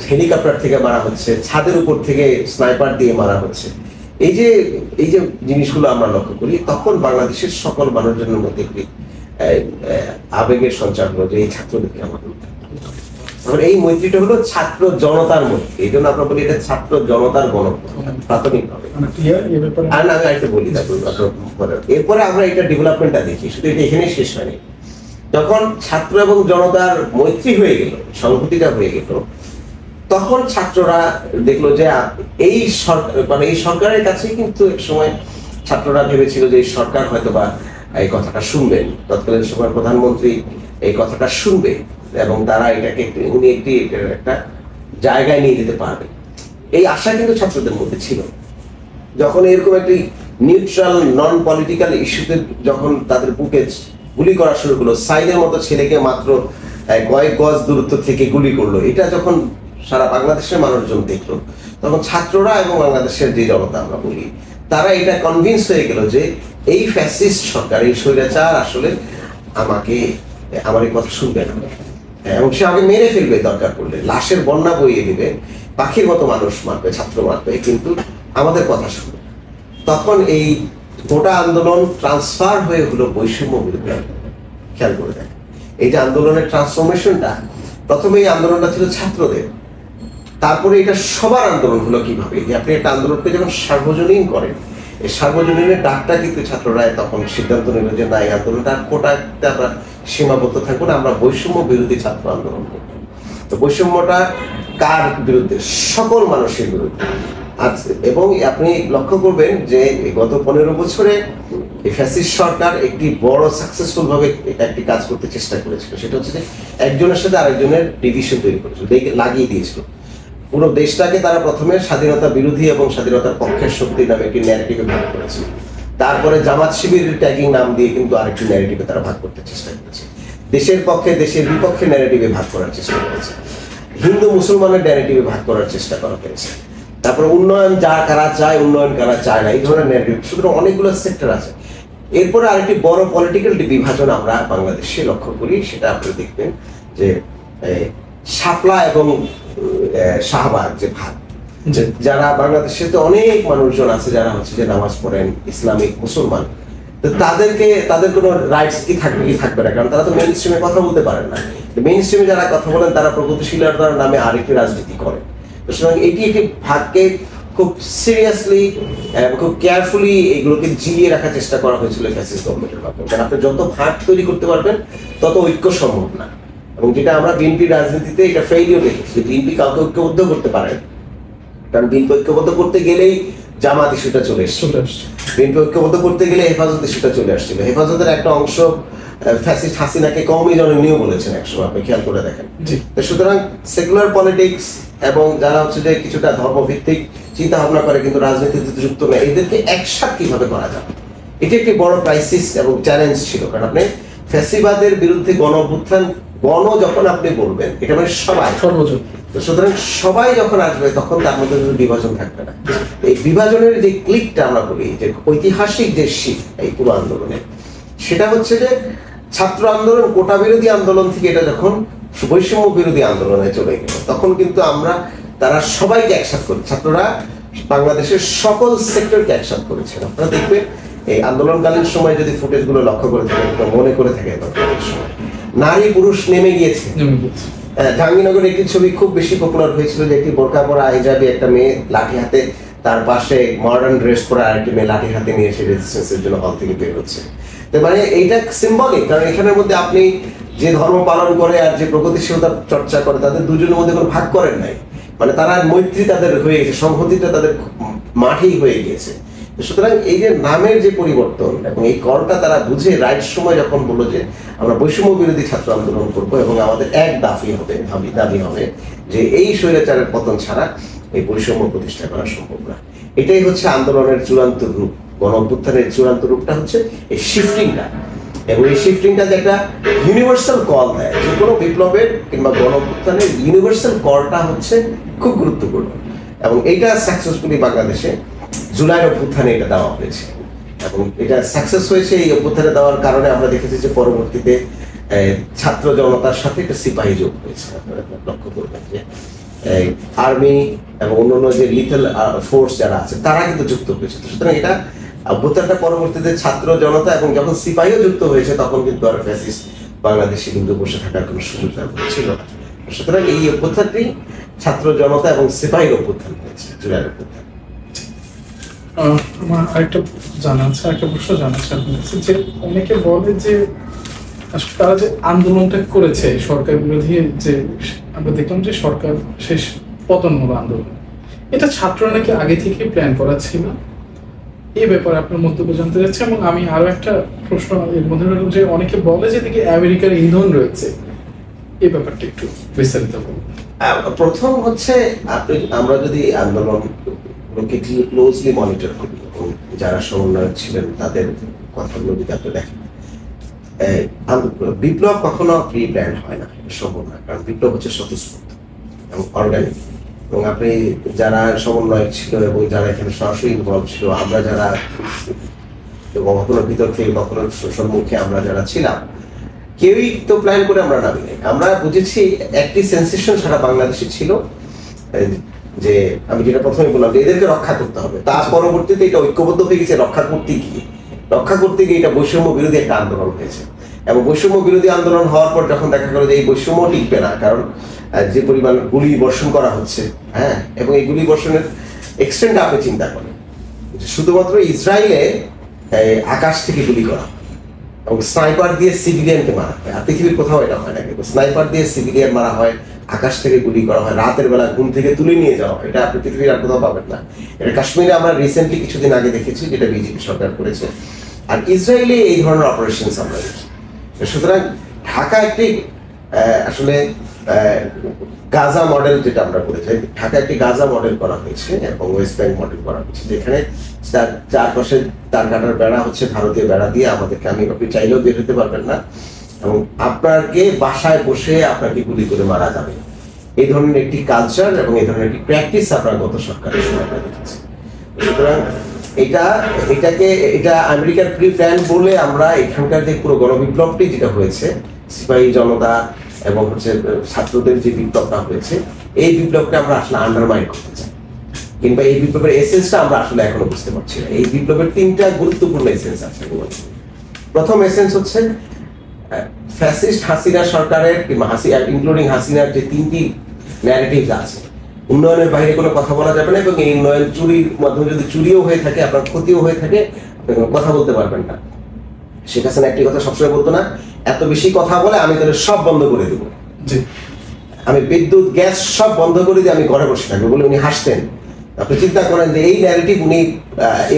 হেলিকপ্টার থেকে মারা হচ্ছে, ছাদের উপর থেকে স্নাইপার দিয়ে মারা হচ্ছে, এই যে জিনিসগুলো আমরা লক্ষ্য করি, তখন বাংলাদেশের সকল মানুষজনের মধ্যে একটি আবেগের সঞ্চার হলো যে এই ছাত্রদেরকে আমাদের এই মৈত্রীটা হলো ছাত্র জনতার মধ্যে। এই জন্য আমরা বলি এটা ছাত্র জনতার গণঅভ্যুত্থান প্রাথমিকভাবে। আর আমি আরেকটা বলি, এরপরে আমরা এটা ডেভেলপমেন্টটা দেখি, শুধু এটা এখানেই শেষ হয়নি। যখন ছাত্র এবং জনতার মৈত্রী হয়ে গেল, সংহতিটা হয়ে গেল, তখন ছাত্ররা দেখলো যে এই সরকারের কাছে কিন্তু এক সময় ছাত্ররা ভেবেছিল যে এই সরকার হয়তো বা এই কথাটা শুনবেন, তৎকালীন সময়ের প্রধানমন্ত্রী এই কথাটা শুনবে এবং তারা এটাকে উনি একটা জায়গায় নিয়ে যেতে পারবে, এই আশা কিন্তু ছাত্রদের মধ্যে ছিল। যখন এরকম একটি নিউট্রাল নন পলিটিক্যাল ইস্যুতে যখন তাদের বুকে গুলি করা শুরু করলো, সাইদের মতো ছেলেকে মাত্র কয়েক গজ দূরত্ব থেকে গুলি করলো, এটা যখন সারা বাংলাদেশের মানুষজন দেখলো, তখন ছাত্ররা এবং বাংলাদেশের যে জনতা আমরা বলি, তারা এটা কনভিন্স হয়ে গেল যে এই ফ্যাসিস্ট সরকার, এই স্বৈরাচার আসলে আমার এই কথা শুনবে না এবং সে আগে মেরে ফেলবে, দরকার পড়লে লাশের বন্যা বইয়ে দিবে, পাখির মতো মানুষ মারবে, ছাত্র মারবে, কিন্তু আমাদের কথা শুনবে। তখন এই গোটা আন্দোলন ট্রান্সফার হয়ে হলো বৈষম্য বিরোধী। খেয়াল করে দেখেন এই যে আন্দোলনের ট্রান্সফরমেশনটা, প্রথমে এই আন্দোলনটা ছিল ছাত্রদের, তারপরে এটা সবার আন্দোলন হলো কিভাবে, যে আপনি একটা আন্দোলনকে যখন সার্বজনীন করেন, এই সার্বজনীনের ডাকটা কিন্তু ছাত্ররা তখন সিদ্ধান্ত নিল যে না, এই আন্দোলনটা কোটাতে আমরা সীমাবদ্ধ থাকবো না, আমরা বৈষম্য বিরোধী ছাত্র আন্দোলন করব। তো বৈষম্যটা কার বিরুদ্ধে? সকল মানুষের বিরুদ্ধে। এবং আপনি লক্ষ্য করবেন যে গত 15 বছরে ফ্যাসিস্ট সরকার একটি বড় সাকসেসফুল ভাবে একটি কাজ করতে চেষ্টা করেছিল, সেটা হচ্ছে যে একজনের সাথে আরেকজনের ডিভিশন তৈরি করেছিল, লাগিয়ে দিয়েছিল। পুরো দেশটাকে তারা প্রথমে স্বাধীনতা বিরোধী এবং স্বাধীনতার পক্ষের শক্তি নামে একটি ন্যারেটিভে ভাগ করেছে। তারপরে জামাত শিবিরের ট্যাগিং নাম দিয়ে কিন্তু আরেকটি ন্যারেটিভে তারা ভাগ করতে চেষ্টা করেছে। দেশের পক্ষে দেশের বিপক্ষে ন্যারেটিভে ভাগ করার চেষ্টা করেছে। হিন্দু মুসলমানের ন্যারেটিভে ভাগ করার চেষ্টা করা হয়েছে। তারপরে উন্নয়ন কারা চায়, উন্নয়ন কারা চায় না, এই ধরনের ন্যারেটিভ। সুতরাং অনেকগুলো সেক্টর আছে। এরপরে আরেকটি বড় পলিটিক্যাল বিভাজন আমরা বাংলাদেশে লক্ষ্য করি, সেটা আপনি দেখবেন যে শাপলা এবং শাহবাগ যে ভাগ, যারা বাংলাদেশে তো অনেক মানুষজন আছে যারা হচ্ছে যে নামাজ পড়েন, ইসলামিক মুসলমান, তো তাদের কোনো রাইটস কি থাকবে কি থাকবে না, কারণ তারা তো মেইন স্ট্রিমে কথা বলতে পারেন না। মেইন স্ট্রিমে যারা কথা বলেন তারা প্রগতিশীলতার নামে আরেকটি রাজনীতি করে। সুতরাং এটি একটি ভাগকে খুব সিরিয়াসলি খুব কেয়ারফুলি এগুলোকে জিলিয়ে রাখার চেষ্টা করা হয়েছিল ফ্যাসিস্ট গভর্নমেন্টের মাধ্যমে। কারণ আপনি যত ভাগ তৈরি করতে পারবেন তত ঐক্য সম্ভব না। এবং যেটা আমরা বিএনপি রাজনীতিতে এটা ফেইলিও দেখেছি, বিএনপি কাউকে ঐক্যবদ্ধ করতে পারে, কারণ বিএনপি ঐক্যবদ্ধ করতে গেলেই জামাত ইস্যুটা চলে এসেছিল, বিএনপি ঐক্যবদ্ধ করতে গেলে হেফাজত ইস্যুটা চলে আসছিল। হেফাজতের একটা অংশ ফ্যাসিস্ট হাসিনাকে কওমি জননীয় বলেছেন একসময়, আপনি খেয়াল করে দেখেন। সুতরাং সেকুলার পলিটিক্স এবং যারা হচ্ছে যে কিছুটা ধর্মভিত্তিক চিন্তা ভাবনা করে কিন্তু রাজনীতিতে যুক্ত নেই, এদেরকে একসাথে কিভাবে করা যাবে, এটি একটি বড় ক্রাইসিস এবং চ্যালেঞ্জ ছিল। কারণ আপনি ফ্যাসিবাদের বিরুদ্ধে গণ অভ্যুত্থান, যখন আপনি বলবেন এটা মানে সবাই সর্বজন, সুতরাং সবাই যখন আসবে তখন তার মধ্যে বিভাজন থাকবে না। এই বিভাজনের যে ক্লিকটা আমরা বলি, যে ঐতিহাসিক যে শিফট এই পুরো আন্দোলনে, সেটা হচ্ছে যে ছাত্র আন্দোলন কোটা বিরোধী আন্দোলন থেকে এটা যখন বৈষম্য বিরোধী আন্দোলনে চলে গেল, তখন কিন্তু তারা সবাইকে একসাথে করে, ছাত্ররা বাংলাদেশের সকল সেক্টরকে একসাথে করেছেন। আপনারা দেখবেন এই আন্দোলনকালীন সময় যদি ফুটেজ গুলো লক্ষ্য করে থাকেন, মনে করে থাকেন, নারী পুরুষ নেমে গিয়েছে। জাহাঙ্গীরনগরের একটি ছবি খুব বেশি পপুলার হয়েছিল, যে একটি বোরকা পরা হিজাবি একটা মেয়ে লাঠি হাতে, তার পাশে মডার্ন ড্রেস পরা আরেকটি মেয়ে লাঠি হাতে নিয়ে এসে রেজিস্ট্যান্সের জন্য হল থেকে বের হচ্ছে। মানে এইটা সিম্বলিক, কারণ এখানের মধ্যে আপনি যে ধর্ম পালন করে আর যে প্রগতিশীলতার চর্চা করে তাদের দুজনের মধ্যে কোনো ভাগ করেন নাই, মানে তারা মৈত্রী তাদের হয়ে গেছে, সংহতিটা তাদের মাঠেই হয়ে গিয়েছে। সুতরাং এই যে নামের যে পরিবর্তন এবং এই কলটা তারা বুঝে রাইট সময় যখন বললো যে আমরা বৈষম্য বিরোধী ছাত্র আন্দোলন করবো এবং আমাদের এক দাবি হবে যে এই স্বৈরাচারের পতন ছাড়া এই বৈষম্য প্রতিষ্ঠা করা সম্ভব না। এটাই হচ্ছে আন্দোলনের চূড়ান্ত রূপ। গণ অভ্যুত্থানের চূড়ান্ত রূপটা হচ্ছে এই শিফটিংটা, এবং এই শিফটিংটা যে একটা ইউনিভার্সাল কল দেয়, যে কোনো বিপ্লবের কিংবা গণ অভ্যুত্থানের ইউনিভার্সাল কলটা হচ্ছে খুব গুরুত্বপূর্ণ। এবং এইটা সাকসেসফুলি বাংলাদেশে জুলাই অভ্যুত্থানে এটা দেওয়া হয়েছে এবং এটা সাকসেস হয়েছে। এই অভ্যুত্থানে দেওয়ার কারণে আমরা দেখেছি যে পরবর্তীতে ছাত্র জনতার সাথে একটা সিপাহী যোগ হয়েছে। আপনারা লক্ষ্য করবেন যে আর্মি এবং অন্যান্য যে লিথল ফোর্স যারা আছে তারা কিন্তু যুক্ত হয়েছে। সুতরাং এটা অভ্যুত্থানটা পরবর্তীতে ছাত্র জনতা এবং যখন সিপাহীও যুক্ত হয়েছে তখন কিন্তু আর ফ্যাসিস্ট বাংলাদেশে কিন্তু বসে থাকার কোনো সুযোগ ছিল না। সুতরাং এই অভ্যুত্থানটি ছাত্র জনতা এবং সিপাহীর অভ্যুত্থান হয়েছে, জুলাই অভ্যুত্থান। আমার আরেকটা প্রশ্ন জানা আছে আপনার কাছে, যে অনেকে বলে যে তারা যে আন্দোলনটা করেছে সরকার বিরোধী, যে আমরা দেখলাম যে সরকার শেষ পতনমূলক আন্দোলন, এটা ছাত্ররা নাকি আগে থেকে প্ল্যান করা ছিল। এই ব্যাপারে আপনার মন্তব্য জানতে চাচ্ছি। এবং আমি আরো একটা প্রশ্ন এর মধ্যে হলো যে অনেকে বলে যে দিকে আমেরিকার ইন্ধন রয়েছে, এই ব্যাপারটা একটু বিস্তারিত বলুন। প্রথম হচ্ছে আমরা যদি আন্দোলন ক্লোজলি মনিটর করি এবং যারা সমন্বয়ক ছিলেন তাদের কথাগুলো যদি আপনি দেখেন, বিপ্লব কখনো প্রি প্ল্যান্ড হয় না, সম্ভব না। কারণ বিপ্লব হচ্ছে স্বতঃস্ফূর্ত এবং অর্গানিক। এবং আপনি যারা সমন্বয়ক ছিল এবং যারা এখানে সরাসরি ইনভলভ ছিল, আমরা যারা কখনো ভিতর থেকে কখনো সম্মুখে আমরা যারা ছিলাম, কেউই তো প্ল্যান করে আমরা নামি নাই। আমরা বুঝেছি একটি সেন্সেশন সারা বাংলাদেশে ছিল, যে আমি যেটা প্রথমে বললাম যে এদেরকে রক্ষা করতে হবে। তার পরবর্তীতে এটা ঐক্যবদ্ধ হয়ে গেছে রক্ষা করতে গিয়ে এটা বৈষম্য বিরোধী একটা আন্দোলন হয়েছে। এবং বৈষম্য বিরোধী আন্দোলন হওয়ার পর যখন দেখা গেল যে এই বৈষম্য টিকবে না, কারণ যে পরিমাণ গুলি বর্ষণ করা হচ্ছে, হ্যাঁ, এবং এই গুলি বর্ষণের এক্সটেন্ট আপনি চিন্তা করেন, শুধুমাত্র ইসরায়েলে আকাশ থেকে গুলি করা হয় এবং স্নাইপার দিয়ে সিভিলিয়ানকে মারা হয়। আর পৃথিবীর কোথাও এটা হয় না, কিন্তু স্নাইপার দিয়ে সিভিলিয়ান মারা হয়, আকাশ থেকে গুলি করা হয়, রাতের বেলা ঘুম থেকে তুলে নিয়ে যাওয়া হয়। এটা আপনি পৃথিবীর আর কোথাও পাবেন না। এটা কাশ্মীরে আমরা রিসেন্টলি কিছুদিন আগে দেখেছি, যেটা বিজেপি সরকার করেছে। আর ইসরায়েলে এই ধরনের অপারেশন আমরা দেখি। সুতরাং ঢাকা একটি আসলে গাজা মডেল, যেটা আমরা বলেছি, ঢাকা একটি গাজা মডেল করা হয়েছে এবং ওয়েস্ট ব্যাংক মডেল করা হয়েছে, যেখানে চারপাশে তার কাটার বেড়া হচ্ছে ভারতীয় বেড়া দিয়ে আমাদেরকে, আপনি চাইলেও বের হতে পারবেন না এবং আপনাকে বাসায় বসে আপনাকে গুলি করে মারা যাবে। এই ধরনের একটি কালচার এবং এই ধরনের একটি প্র্যাকটিস আপনার গত সরকারের সময় দেখেছি। সুতরাং এটা আমেরিকার প্রি প্ল্যান বলে আমরা এখানকার যে পুরো গণবিপ্লবটি যেটা হয়েছে, সিপাহী জনতা এবং ছাত্রদের যে বিপ্লবটা হয়েছে, এই বিপ্লবকে আমরা আসলে আন্ডারমাইন করতে চাই, কিংবা এই বিপ্লবের এসেন্সটা আমরা আসলে এখনো বুঝতে পারছি না। এই বিপ্লবের তিনটা গুরুত্বপূর্ণ এসেন্স আছে। প্রথম এসেন্স হচ্ছে ফ্যাসিস্ট হাসিনা সরকারের, কিংবা ইনক্লুডিং হাসিনার যে তিনটি ন্যারেটিভ আছে, উন্নয়নের বাইরে কোনো কথা বলা যাবে না, এবং এই উন্নয়ন চুরির মাধ্যমে যদি চুরিও হয়ে থাকে, আপনার ক্ষতিও হয়ে থাকে, আপনি কোনো কথা বলতে পারবেন না। শেখ হাসিনা একটি কথা সবসময় বলতো না, এত বেশি কথা বলে আমি তাহলে সব বন্ধ করে দেবো, আমি বিদ্যুৎ গ্যাস সব বন্ধ করে দিয়ে আমি ঘরে বসে থাকবো বলে উনি হাসতেন। আপনি চিন্তা করেন যে এই ন্যারেটিভ উনি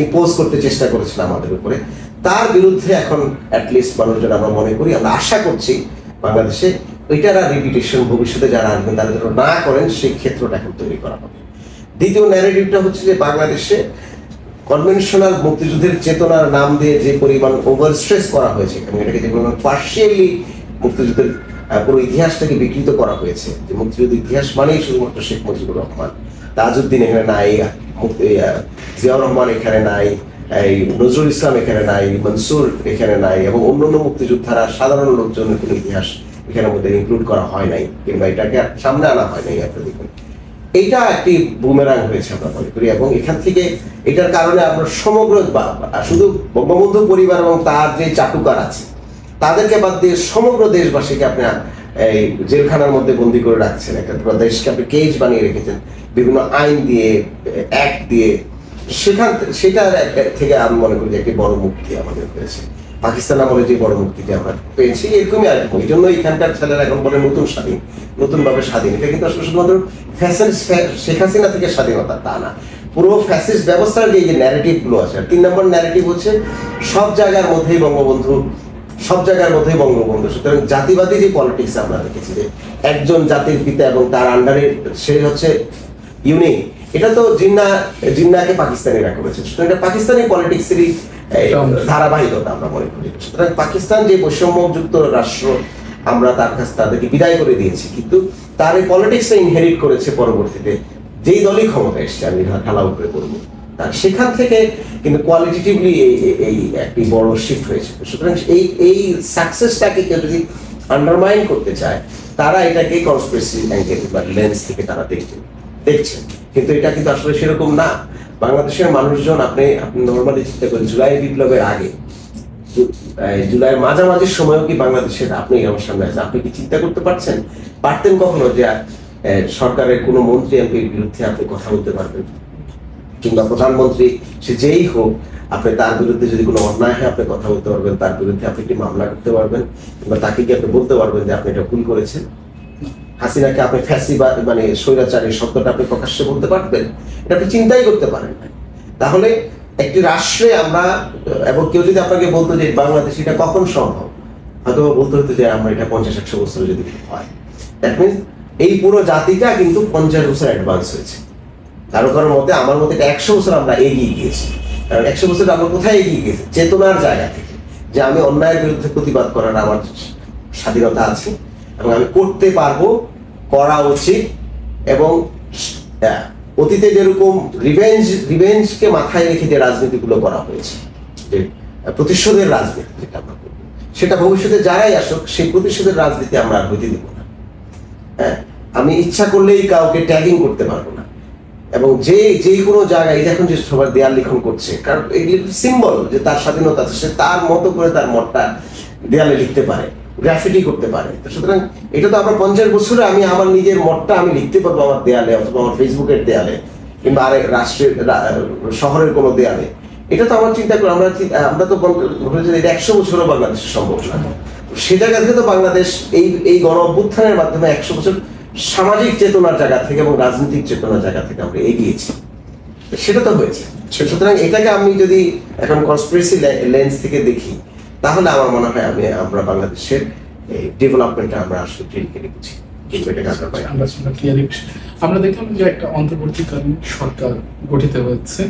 ইম্পোজ করতে চেষ্টা করেছেন আমাদের উপরে। তার বিরুদ্ধে এখন অ্যাটলিস্ট মানুষজন, আমরা মনে করি, আমরা আশা করছি বাংলাদেশে ওইটার আর রিপিটেশন ভবিষ্যতে যারা আসবেন তারা যেন না করেন, সেই ক্ষেত্রটা এখন তৈরি করা হবে। দ্বিতীয় ন্যারেটিভটা হচ্ছে যে বাংলাদেশে কনভেনশনাল মুক্তিযুদ্ধের চেতনার নাম দিয়ে যে পরিমাণ ওভার স্ট্রেস করা হয়েছে এবং এটাকে যে পরিমাণ পার্শিয়ালি মুক্তিযুদ্ধের পুরো ইতিহাসটাকে বিকৃত করা হয়েছে, যে মুক্তিযুদ্ধ ইতিহাস মানেই শুধুমাত্র শেখ মুজিবুর রহমান, তাজউদ্দিন এখানে নাই, জিয়াউর রহমান এখানে নাই, এই নজরুল ইসলাম এখানে নাই, মনসুর এখানে নাই, এবং অন্যান্য মুক্তিযোদ্ধারা সাধারণ লোকজনের কোনো ইতিহাস এখানের মধ্যে ইনক্লুড করা হয় নাই, কিংবা এটাকে সামনে আনা হয় নাই। আপনি দেখুন, এইটা একটি বুমেরাং হয়েছে আমরা মনে করি, এবং এখান থেকে এটার কারণে আমরা সমগ্র, শুধু বঙ্গবন্ধু পরিবার এবং তার যে চাটুকার আছে তাদেরকে বাদ দিয়ে সমগ্র দেশবাসীকে আপনি এই জেলখানার মধ্যে বন্দি করে রাখছেন, একটা দেশকে আপনি কেজ বানিয়ে রেখেছেন বিভিন্ন আইন দিয়ে, অ্যাক্ট দিয়ে। সেটা থেকে আমি মনে করি যে একটি বড় মুক্তি আমাদের হয়েছে। পাকিস্তান আমলে যে বড় মুক্তিটি আমরা পেয়েছি, এরকমই আর এই জন্য এখানকার ছেলেরা এখন বলে নতুন স্বাধীন, নতুনভাবে স্বাধীন। এটা কিন্তু আসলে শুধুমাত্র শেখ হাসিনা থেকে স্বাধীনতা তা না, পুরো ফ্যাসিস্ট ব্যবস্থার যে ন্যারেটিভ গুলো আছে। 3 নম্বর ন্যারেটিভ হচ্ছে সব জায়গার মধ্যেই বঙ্গবন্ধু, সব জায়গার মধ্যেই বঙ্গবন্ধু। সুতরাং জাতিবাদী যে পলিটিক্স আমরা দেখেছি, যে একজন জাতির পিতা এবং তার আন্ডারে সে হচ্ছে ইউনিক, এটা তো জিন্নাকে পাকিস্তানিরা করেছে। সুতরাং এটা পাকিস্তানি পলিটিক্সেরই ধারাবাহিকতা আমরা মনে করি। সুতরাং পাকিস্তান যে বৈষম্যযুক্ত রাষ্ট্র, আমরা তার কাছে তাদেরকে বিদায় করে দিয়েছি, কিন্তু তার এই পলিটিক্সটা ইনহেরিট করেছে পরবর্তীতে যেই দলই ক্ষমতা এসছে, আমি ঢালা উপরে করবো, সেখান থেকে কিন্তু কোয়ালিটেটিভলি এই একটি বড় শিফট হয়েছে। সুতরাং এই সাকসেসটাকে কেউ যদি আন্ডারমাইন করতে চায়, তারা এটাকে কনস্পিরেসি অ্যাঙ্গেল বা লেন্স থেকে তারা দেখছেন, কিন্তু এটা কিন্তু আসলে সেরকম না। বাংলাদেশের মানুষজন, আপনি নর্মালি চিন্তা করেন, জুলাই বিপ্লবের আগে, জুলাইয়ের মাঝামাঝির সময়ও কি বাংলাদেশের, আপনি আমার সামনে আছে, আপনি কি চিন্তা করতে পারতেন কখনো যে সরকারের কোনো মন্ত্রী এমপির বিরুদ্ধে আপনি কথা বলতে পারবেন, কিংবা প্রধানমন্ত্রী সে যেই হোক, আপনি তার বিরুদ্ধে যদি কোনো অন্যায় হয় আপনি কথা বলতে পারবেন, তার বিরুদ্ধে আপনি একটি মামলা করতে পারবেন, কিংবা তাকে কি আপনি বলতে পারবেন যে আপনি এটা ভুল করেছেন? হাসিনাকে আপনি ফ্যাসিবাদ মানে স্বৈরাচারী শব্দটা আপনি প্রকাশ্যে বলতে পারবেন? এটা আপনি চিন্তাই করতে পারেন না। তাহলে একটি রাষ্ট্রে আমরা, এবং কেউ যদি আপনাকে বলতো যে বাংলাদেশ এটা কখন সম্ভব, হয়তো বলতে হতো যে আমরা এটা 50-100 বছর যদি হয়। দ্যাট মিনস এই পুরো জাতিটা কিন্তু 50 বছর অ্যাডভান্স হয়েছে। কারো মধ্যে, আমার মধ্যে 100 বছর আমরা এগিয়ে গিয়েছি। কারণ 100 বছর আমরা কোথায় এগিয়ে গেছি? চেতনার জায়গা থেকে, যে আমি অন্যায়ের বিরুদ্ধে প্রতিবাদ করার আমার স্বাধীনতা আছে এবং আমি করতে পারবো, করা উচিত। এবং অতীতে যেরকম রিভেঞ্জকে মাথায় রেখে যে রাজনীতিগুলো করা হয়েছে, যে প্রতিশোধের রাজনীতি যেটা আমরা করবো, সেটা ভবিষ্যতে যারাই আসুক সেই প্রতিশোধের রাজনীতি আমরা আর হইতে দিব না। হ্যাঁ, আমি ইচ্ছা করলেই কাউকে ট্যাগিং করতে পারবো না, এবং যে কোনো জায়গায় এখন যে সবার দেয়াল লিখন করছে, কারণ এগুলি সিম্বল যে তার স্বাধীনতা আছে, সে তার মতো করে তার মতটা দেয়ালে লিখতে পারে, গ্রাফিটি করতে পারে। সুতরাং এটা তো আমরা 50 বছরে আমি আমার নিজের মতটা আমি লিখতে পারবো আমার দেয়ালে, অথবা আমার ফেসবুকের দেয়ালে, কিংবা আরেক রাষ্ট্রের শহরের কোনো দেয়ালে। এটা তো আমার চিন্তা করি, আমরা তো এটা 100 বছরও বাংলাদেশে সম্ভব না। সে জায়গা থেকে তো বাংলাদেশ এই গণ অভ্যুত্থানের মাধ্যমে 100 বছর সামাজিক চেতনার জায়গা থেকে এবং রাজনৈতিক চেতনার জায়গা থেকে আমরা এগিয়েছি, সেটা তো হয়েছে। সুতরাং এটাকে আমি যদি এখন কনস্পিরেসি লেন্স থেকে দেখি, তাহলে আমার মনে হয় আমরা বাংলাদেশের ডেভেলপমেন্টটা আমরা আসলে ক্লিনিক্যালি বুঝি। আমরা দেখলাম যে একটা অন্তর্বর্তীকালীন সরকার গঠিত হয়েছে।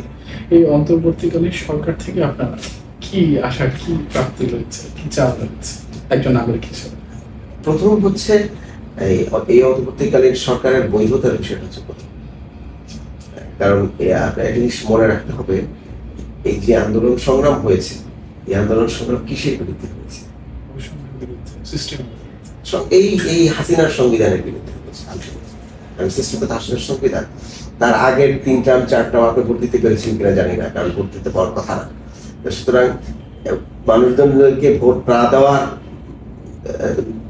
এই অন্তর্বর্তীকালীন সরকার থেকে আপনার কি আশা, কি প্রাপ্তি রয়েছে, কি চাওয়া রয়েছে একজন নাগরিক হিসেবে? প্রথম হচ্ছে এই অন্তর্বর্তীকালীন সরকারের বৈধতার বিষয়টা হচ্ছে প্রথম। কারণ একটা জিনিস মনে রাখতে হবে, এই যে আন্দোলন সংগ্রাম হয়েছে, এই আন্দোলন সংগ্রাম কিসের বিরুদ্ধে হয়েছে? এই হাসিনার সংবিধানের বিরুদ্ধে হয়েছে। সিস্টেম তো হাসিনার সংবিধান, তার আগের 3 টার্ম 4 টার্ম আপনি ভোট দিতে পেরেছেন কিনা জানি না, কারণ ভোট দিতে পাওয়ার কথা না। সুতরাং মানুষজনকে ভোট না দেওয়ার,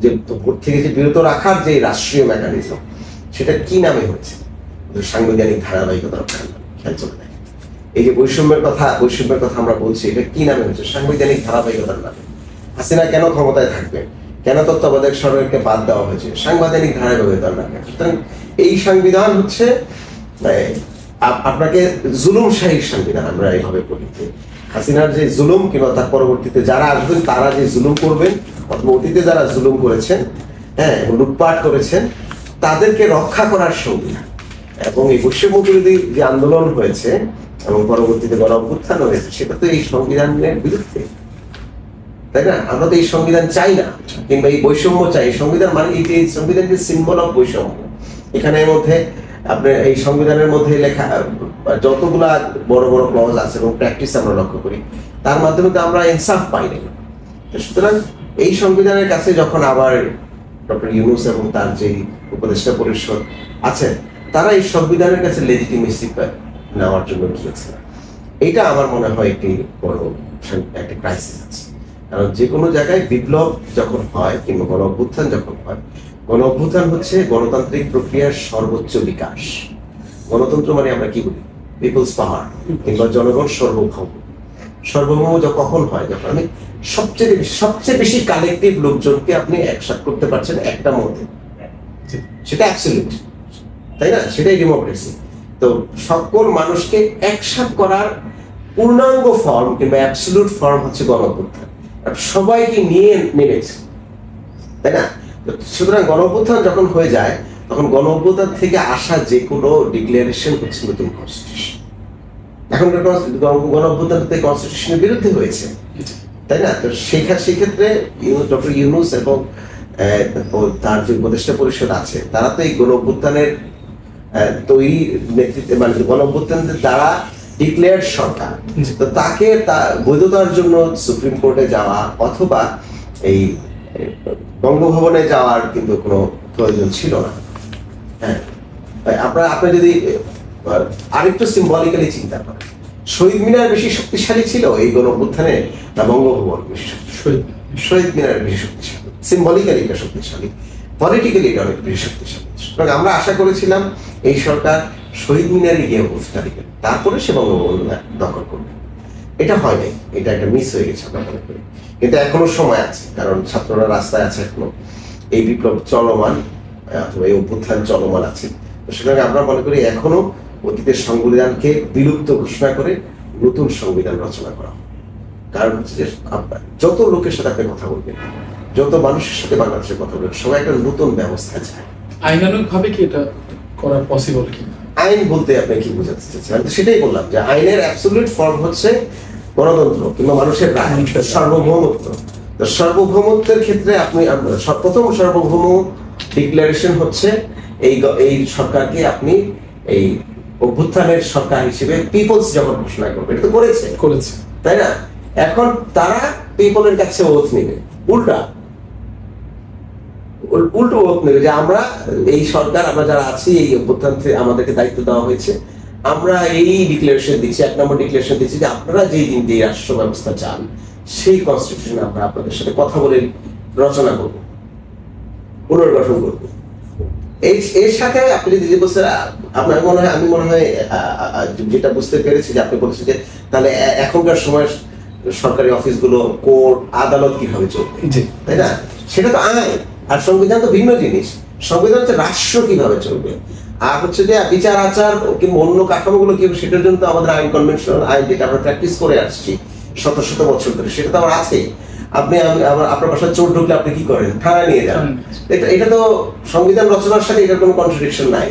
যে ভোট থেকে যে বিরত রাখার যে রাষ্ট্রীয় মেকানিজম, সেটা কি নামে হয়েছে? সাংবিধানিক ধারাবাহিকতা রক্ষার নামে। খেয়াল চলে দেখেন, এই যে বৈষম্যের কথা আমরা বলছি, এটা কি নামে হচ্ছে? সাংবিধানিক ধারাবাহিকতার নামে। হাসিনা কেন ক্ষমতায় থাকবে, কেন তত্ত্বাবধায়ক সরকারকে বাদ দেওয়া হয়েছে? সাংবিধানিক ধারাবাহিকতার নামে। সুতরাং এই সংবিধান হচ্ছে আপনাকে জুলুমশাহীর সংবিধান, আমরা এইভাবে বলি। হাসিনার যে জুলুম, কিংবা তার পরবর্তীতে যারা আসবেন তারা যে জুলুম করবেন, অথবা অতীতে যারা জুলুম করেছেন, লুটপাট করেছেন, তাদেরকে রক্ষা করার সংবিধান। এবং এই বৈষম্য বিরোধী যে আন্দোলন হয়েছে এবং পরবর্তীতে গণ অভ্যুত্থান হয়েছে, সেটা তো এই সংবিধানের বিরুদ্ধে, তাই না? আমরা তো এই সংবিধান চাই না, কিংবা এই বৈষম্য চাই। সংবিধান মানে এই সংবিধানটি সিম্বল অফ বৈষম্য। এখানের মধ্যে আপনার এই সংবিধানের মধ্যে লেখা যতগুলা বড় বড় ক্লজ আছে এবং প্র্যাকটিস আমরা লক্ষ্য করি, তার মাধ্যমে তো আমরা ইনসাফ পাই না। সুতরাং এই সংবিধানের কাছে যখন আবার ডক্টর ইউনূস এবং তার যে উপদেষ্টা পরিষদ আছে, তারা এই সংবিধানের কাছে লেজিটিমেসি নেওয়ার জন্য গিয়েছে, এটা আমার মনে হয় একটি বড় একটা ক্রাইসিস আছে। কারণ যে কোনো জায়গায় বিপ্লব যখন হয়, কিংবা গণ অভ্যুত্থান যখন হয়, গণ অভ্যুত্থান হচ্ছে গণতান্ত্রিক প্রক্রিয়ার সর্বোচ্চ বিকাশ। গণতন্ত্র মানে আমরা কি বলি? পিপলস পাওয়ার, কিংবা জনগণ সার্বভৌম। সার্বভৌম কখন হয়? যখন আমি সবচেয়ে বেশি কালেকটিভ লোকজনকে আপনি একসাথে করতে পারছেন একটা মধ্যে, সেটা অ্যাবসলিউট, তাই না? সেটাই ডেমোক্রেসি। তো সকল মানুষকে একসাথ করার পূর্ণাঙ্গ ফর্ম কিংবা অ্যাবসলিউট ফর্ম হচ্ছে গণ অভ্যুত্থান। সবাইকে নিয়ে নেমেছে, তাই না? সুতরাং গণ অভ্যুত্থান যখন হয়ে যায়, তখন গণ অভ্যুত্থান থেকে আসা যে কোনো ডিক্লারেশন হচ্ছে নতুন কনস্টিটিউশন। এখন গণ অভ্যুত্থান কনস্টিটিউশনের বিরুদ্ধে হয়েছে, তাই না? তো সেক্ষেত্রে ডক্টর ইউনূস এবং তার যে উপদেষ্টা পরিষদ আছে, তারা তো এই গণ অভ্যুত্থানের তৈরি নেতৃত্বে, মানে গণ অভ্যুত্থানের দ্বারা ডিক্লেয়ার্ড সরকার, তো তাকে বৈধতার জন্য সুপ্রিম কোর্টে যাওয়া অথবা এই বঙ্গভবনে যাওয়ার কিন্তু কোনো প্রয়োজন ছিল না। হ্যাঁ, আপনি যদি আরেকটু সিম্বলিক্যালি চিন্তা করেন, শহীদ মিনার বেশি শক্তিশালী ছিল এই গণ অভ্যুত্থানে না বঙ্গভবন বেশি শক্তিশালী? শহীদ মিনার বেশি শক্তিশালী। সিম্বলিক্যালি এটা শক্তিশালী, পলিটিক্যালি এটা অনেক বেশি শক্তিশালী। সুতরাং আমরা আশা করেছিলাম এই সরকার শহীদ মিনারে গিয়ে অবস্থা দিবে, তারপরে সে বঙ্গভবন দখল করবে। এটা হয় নাই, এটা একটা মিস হয়ে গেছে আমরা মনে করি। কিন্তু এখনো সময় আছে, কারণ ছাত্ররা রাস্তায় আছে, এখনো এই বিপ্লব চলমান অথবা এই অভ্যুত্থান চলমান আছে। সুতরাং আমরা মনে করি এখনো অতীতের সংবিধানকে বিলুপ্ত ঘোষণা করে নতুন সংবিধান রচনা করা। কারণ হচ্ছে যে যত লোকের সাথে আপনি কথা বলবেন, যত মানুষের সাথে বাংলাদেশের কথা বলবেন, সবাই একটা নতুন ব্যবস্থা চায়। আইনানুগ ভাবে কি এটা করা পসিবল কি? আইন বলতে আপনি কি বোঝাতে চাচ্ছেন? আমি তো সেটাই বললাম যে আইনের অ্যাবসলিউট ফর্ম হচ্ছে গণতন্ত্র কিংবা মানুষের রায়, সার্বভৌমত্ব। তো সার্বভৌমত্বের ক্ষেত্রে আপনি প্রথম সার্বভৌম ডিক্লারেশন হচ্ছে এই সরকারকে আপনি এই অভ্যুত্থানের সরকার হিসেবে পিপলস যখন ঘোষণা করবে, এটা তো করেছে, তাই না? এখন তারা পিপলের কাছে ওথ নেবে, উল্টো ওথ নেবে যে আমরা এই সরকার, আমরা যারা আছি এই অভ্যুত্থান আমাদেরকে দায়িত্ব দেওয়া হয়েছে, আমরা এই ডিক্লারেশন দিচ্ছি, 1 নম্বর ডিক্লারেশন দিচ্ছি যে আপনারা যেই দিন যে রাষ্ট্র ব্যবস্থা চান সেই কনস্টিটিউশন আমরা আপনাদের সাথে কথা বলে রচনা করব, পুনর্গঠন করব। এর সাথে আপনি যদি বলছেন, আপনার মনে হয়, আমি মনে হয় যেটা বুঝতে পেরেছি যে আপনি বলছেন যে তাহলে এখনকার সময় সরকারি অফিসগুলো, কোর্ট, আদালত কিভাবে চলবে, তাই না? সেটা তো আইন, আর সংবিধান তো ভিন্ন জিনিস। সংবিধান হচ্ছে রাষ্ট্র কিভাবে চলবে, আর হচ্ছে যে বিচার আচার কিংবা অন্য কাঠামোগুলো কি, সেটার জন্য তো আমাদের আইন, কনভেনশনাল আইন যেটা আমরা প্র্যাকটিস করে আসছি শত শত বছর ধরে, সেটা তো আমার আছেই। আপনি আপনার বাসায় চোর ঢুকলে আপনি কি করেন? থানায় নিয়ে যান। এটা তো সংবিধান রচনার সাথে এটার কোনো কন্ট্রাডিকশন নাই।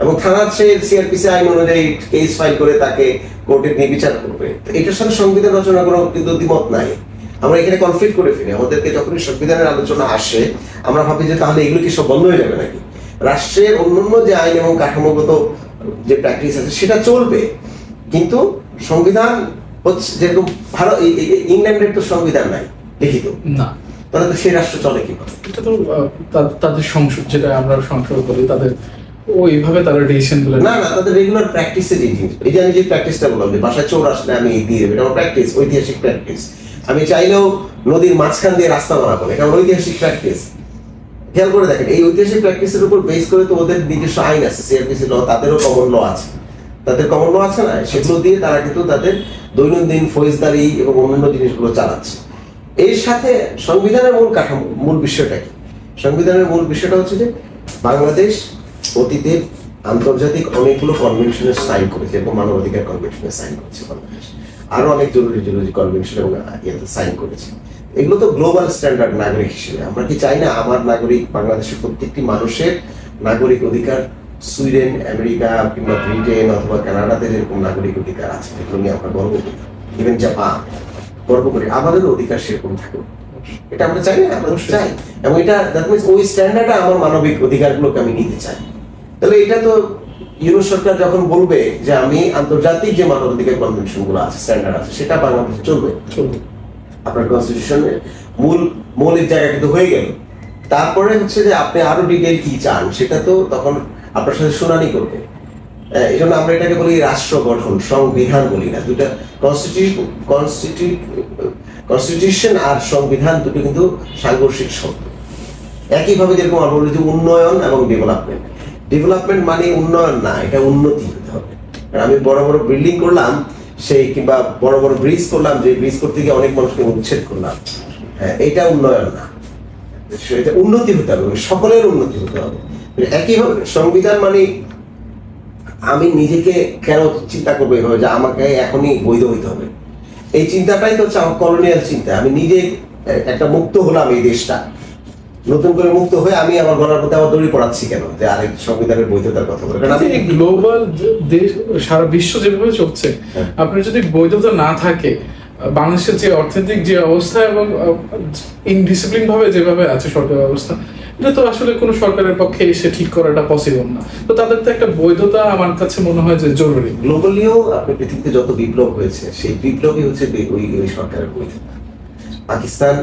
এবং থানার সে সিআরপিসি আইন অনুযায়ী কেস ফাইল করে তাকে কোর্টে নিয়ে বিচার করবে। এটার সাথে সংবিধান রচনার কোনো কিন্তু দ্বিমত নাই। আমরা এখানে কনফ্লিক্ট করে ফেলি। আমাদেরকে যখনই সংবিধানের আলোচনা আসে আমরা ভাবি যে তাহলে এগুলো কি সব বন্ধ হয়ে যাবে নাকি? রাষ্ট্রের অন্যান্য যে আইন এবং কাঠামোগত যে প্র্যাকটিস আছে সেটা চলবে, কিন্তু সংবিধান হচ্ছে যেরকম ভারত, ইংল্যান্ডের তো সংবিধান নাই লিখিত না, তাহলে তো সেই রাষ্ট্র চলে কিভাবে? এটা তো তাদের সংসদ, যেটা আমরা সংসদ বলি, তাদের ওইভাবে তারা ডিসিশন গুলো না, তাদের রেগুলার প্র্যাকটিসে যে জিনিস, এই যে আমি যে প্র্যাকটিসটা বললাম যে বাসায় চোর আসলে আমি দিয়ে দেবো, এটা আমার প্র্যাকটিস, ঐতিহাসিক প্র্যাকটিস। আমি চাইলেও নদীর মাঝখান দিয়ে রাস্তা বানাবো, এটা আমার ঐতিহাসিক প্র্যাকটিস। খেয়াল করে দেখেন, এই ঐতিহাসিক প্র্যাকটিসের উপর বেস করে তো ওদের নিজস্ব আইন আছে, সিআরপিসি ল, তাদেরও কমন ল আছে, তাদের কমন ল আছে না, সেগুলো দিয়ে তারা কিন্তু তাদের দৈনন্দিন ফৌজদারি এবং অন্যান্য জিনিসগুলো চালাচ্ছে। এর সাথে সংবিধানের মূল কাঠামো, মূল বিষয়টা কি? সংবিধানের মূল বিষয়টা হচ্ছে যে বাংলাদেশ অতীতে আন্তর্জাতিক অনেকগুলো কনভেনশনে সাইন করেছে, এবং মানবাধিকার কনভেনশনে সাইন করেছে বাংলাদেশ, আরো অনেক জরুরি কনভেনশন এবং ইয়েতে সাইন করেছে। এগুলো তো গ্লোবাল স্ট্যান্ডার্ড নাগরিক হিসেবে আমরা কি চাই না আমার নাগরিক, বাংলাদেশের প্রত্যেকটি মানুষের নাগরিক অধিকার সুইডেন, আমেরিকা কিংবা ব্রিটেন অথবা কানাডাতে যেরকম নাগরিক অধিকার আছে, যেগুলো নিয়ে আমরা গর্ব করি, ইভেন জাপান গর্ব করি, আমাদেরও অধিকার সেরকম থাকবে, এটা আমরা চাই না? আমরা চাই, এবং এটা দ্যাট মিন্স ওই স্ট্যান্ডার্ডে আমার মানবিক অধিকারগুলোকে আমি নিতে চাই। তাহলে এটা তো ইউরোপ সরকার যখন বলবে যে আমি আন্তর্জাতিক যে মানবাধিকার কনভেনশন গুলো আছে, স্ট্যান্ডার্ড আছে, সেটা বাংলাদেশে চলবে, আপনার কনস্টিটিউশনের মৌলিক জায়গা কিন্তু হয়ে গেল। তারপরে হচ্ছে যে আপনি আরো ডিটেইল কি চান সেটা তো তখন আপনার সাথে শুনানি করবে। এই জন্য আমরা এটাকে বলি রাষ্ট্র গঠন, সংবিধান বলি না। দুটা কনস্টিটিউশন আর সংবিধান দুটো কিন্তু সাংঘর্ষিক শব্দ। একইভাবে যেরকম আমরা বলি যে উন্নয়ন এবং ডেভেলপমেন্ট, ডেভেলপমেন্ট মানে উন্নয়ন না, এটা উন্নতি হতে হবে। আমি বড় বড় বিল্ডিং করলাম সেই, কিংবা বড় বড় ব্রিজ করলাম, যে ব্রিজ করতে গিয়ে অনেক মানুষকে উচ্ছেদ করলাম, এটা উন্নয়ন না, এটা উন্নতি হতে হবে, সকলের উন্নতি হতে হবে। একইভাবে সংবিধান মানে আমি নিজেকে কেন চিন্তা করবো এইভাবে যে আমাকে এখনই বৈধ হইতে হবে, এই চিন্তাটাই তো হচ্ছে আমার কলোনিয়াল চিন্তা। আমি নিজে একটা মুক্ত হলাম, এই দেশটা নতুন করে মুক্ত হয়ে আমি আমার গলার মধ্যে আবার দড়ি পড়াচ্ছি কেন যে আরেক সংবিধানের বৈধতার কথা বলে? কারণ আমি গ্লোবাল দেশ, সারা বিশ্ব যেভাবে চলছে, আপনার যদি বৈধতা না থাকে, বাংলাদেশের যে অর্থনৈতিক যে অবস্থা এবং ইনডিসিপ্লিন ভাবে যেভাবে আছে সরকার ব্যবস্থা, এটা তো আসলে কোনো সরকারের পক্ষে এসে ঠিক করাটা পসিবল না। তো তাদের তো একটা বৈধতা আমার কাছে মনে হয় যে জরুরি। গ্লোবালিও আপনি পৃথিবীতে যত বিপ্লব হয়েছে, সেই বিপ্লবই হচ্ছে ওই সরকারের বৈধতা। পাকিস্তান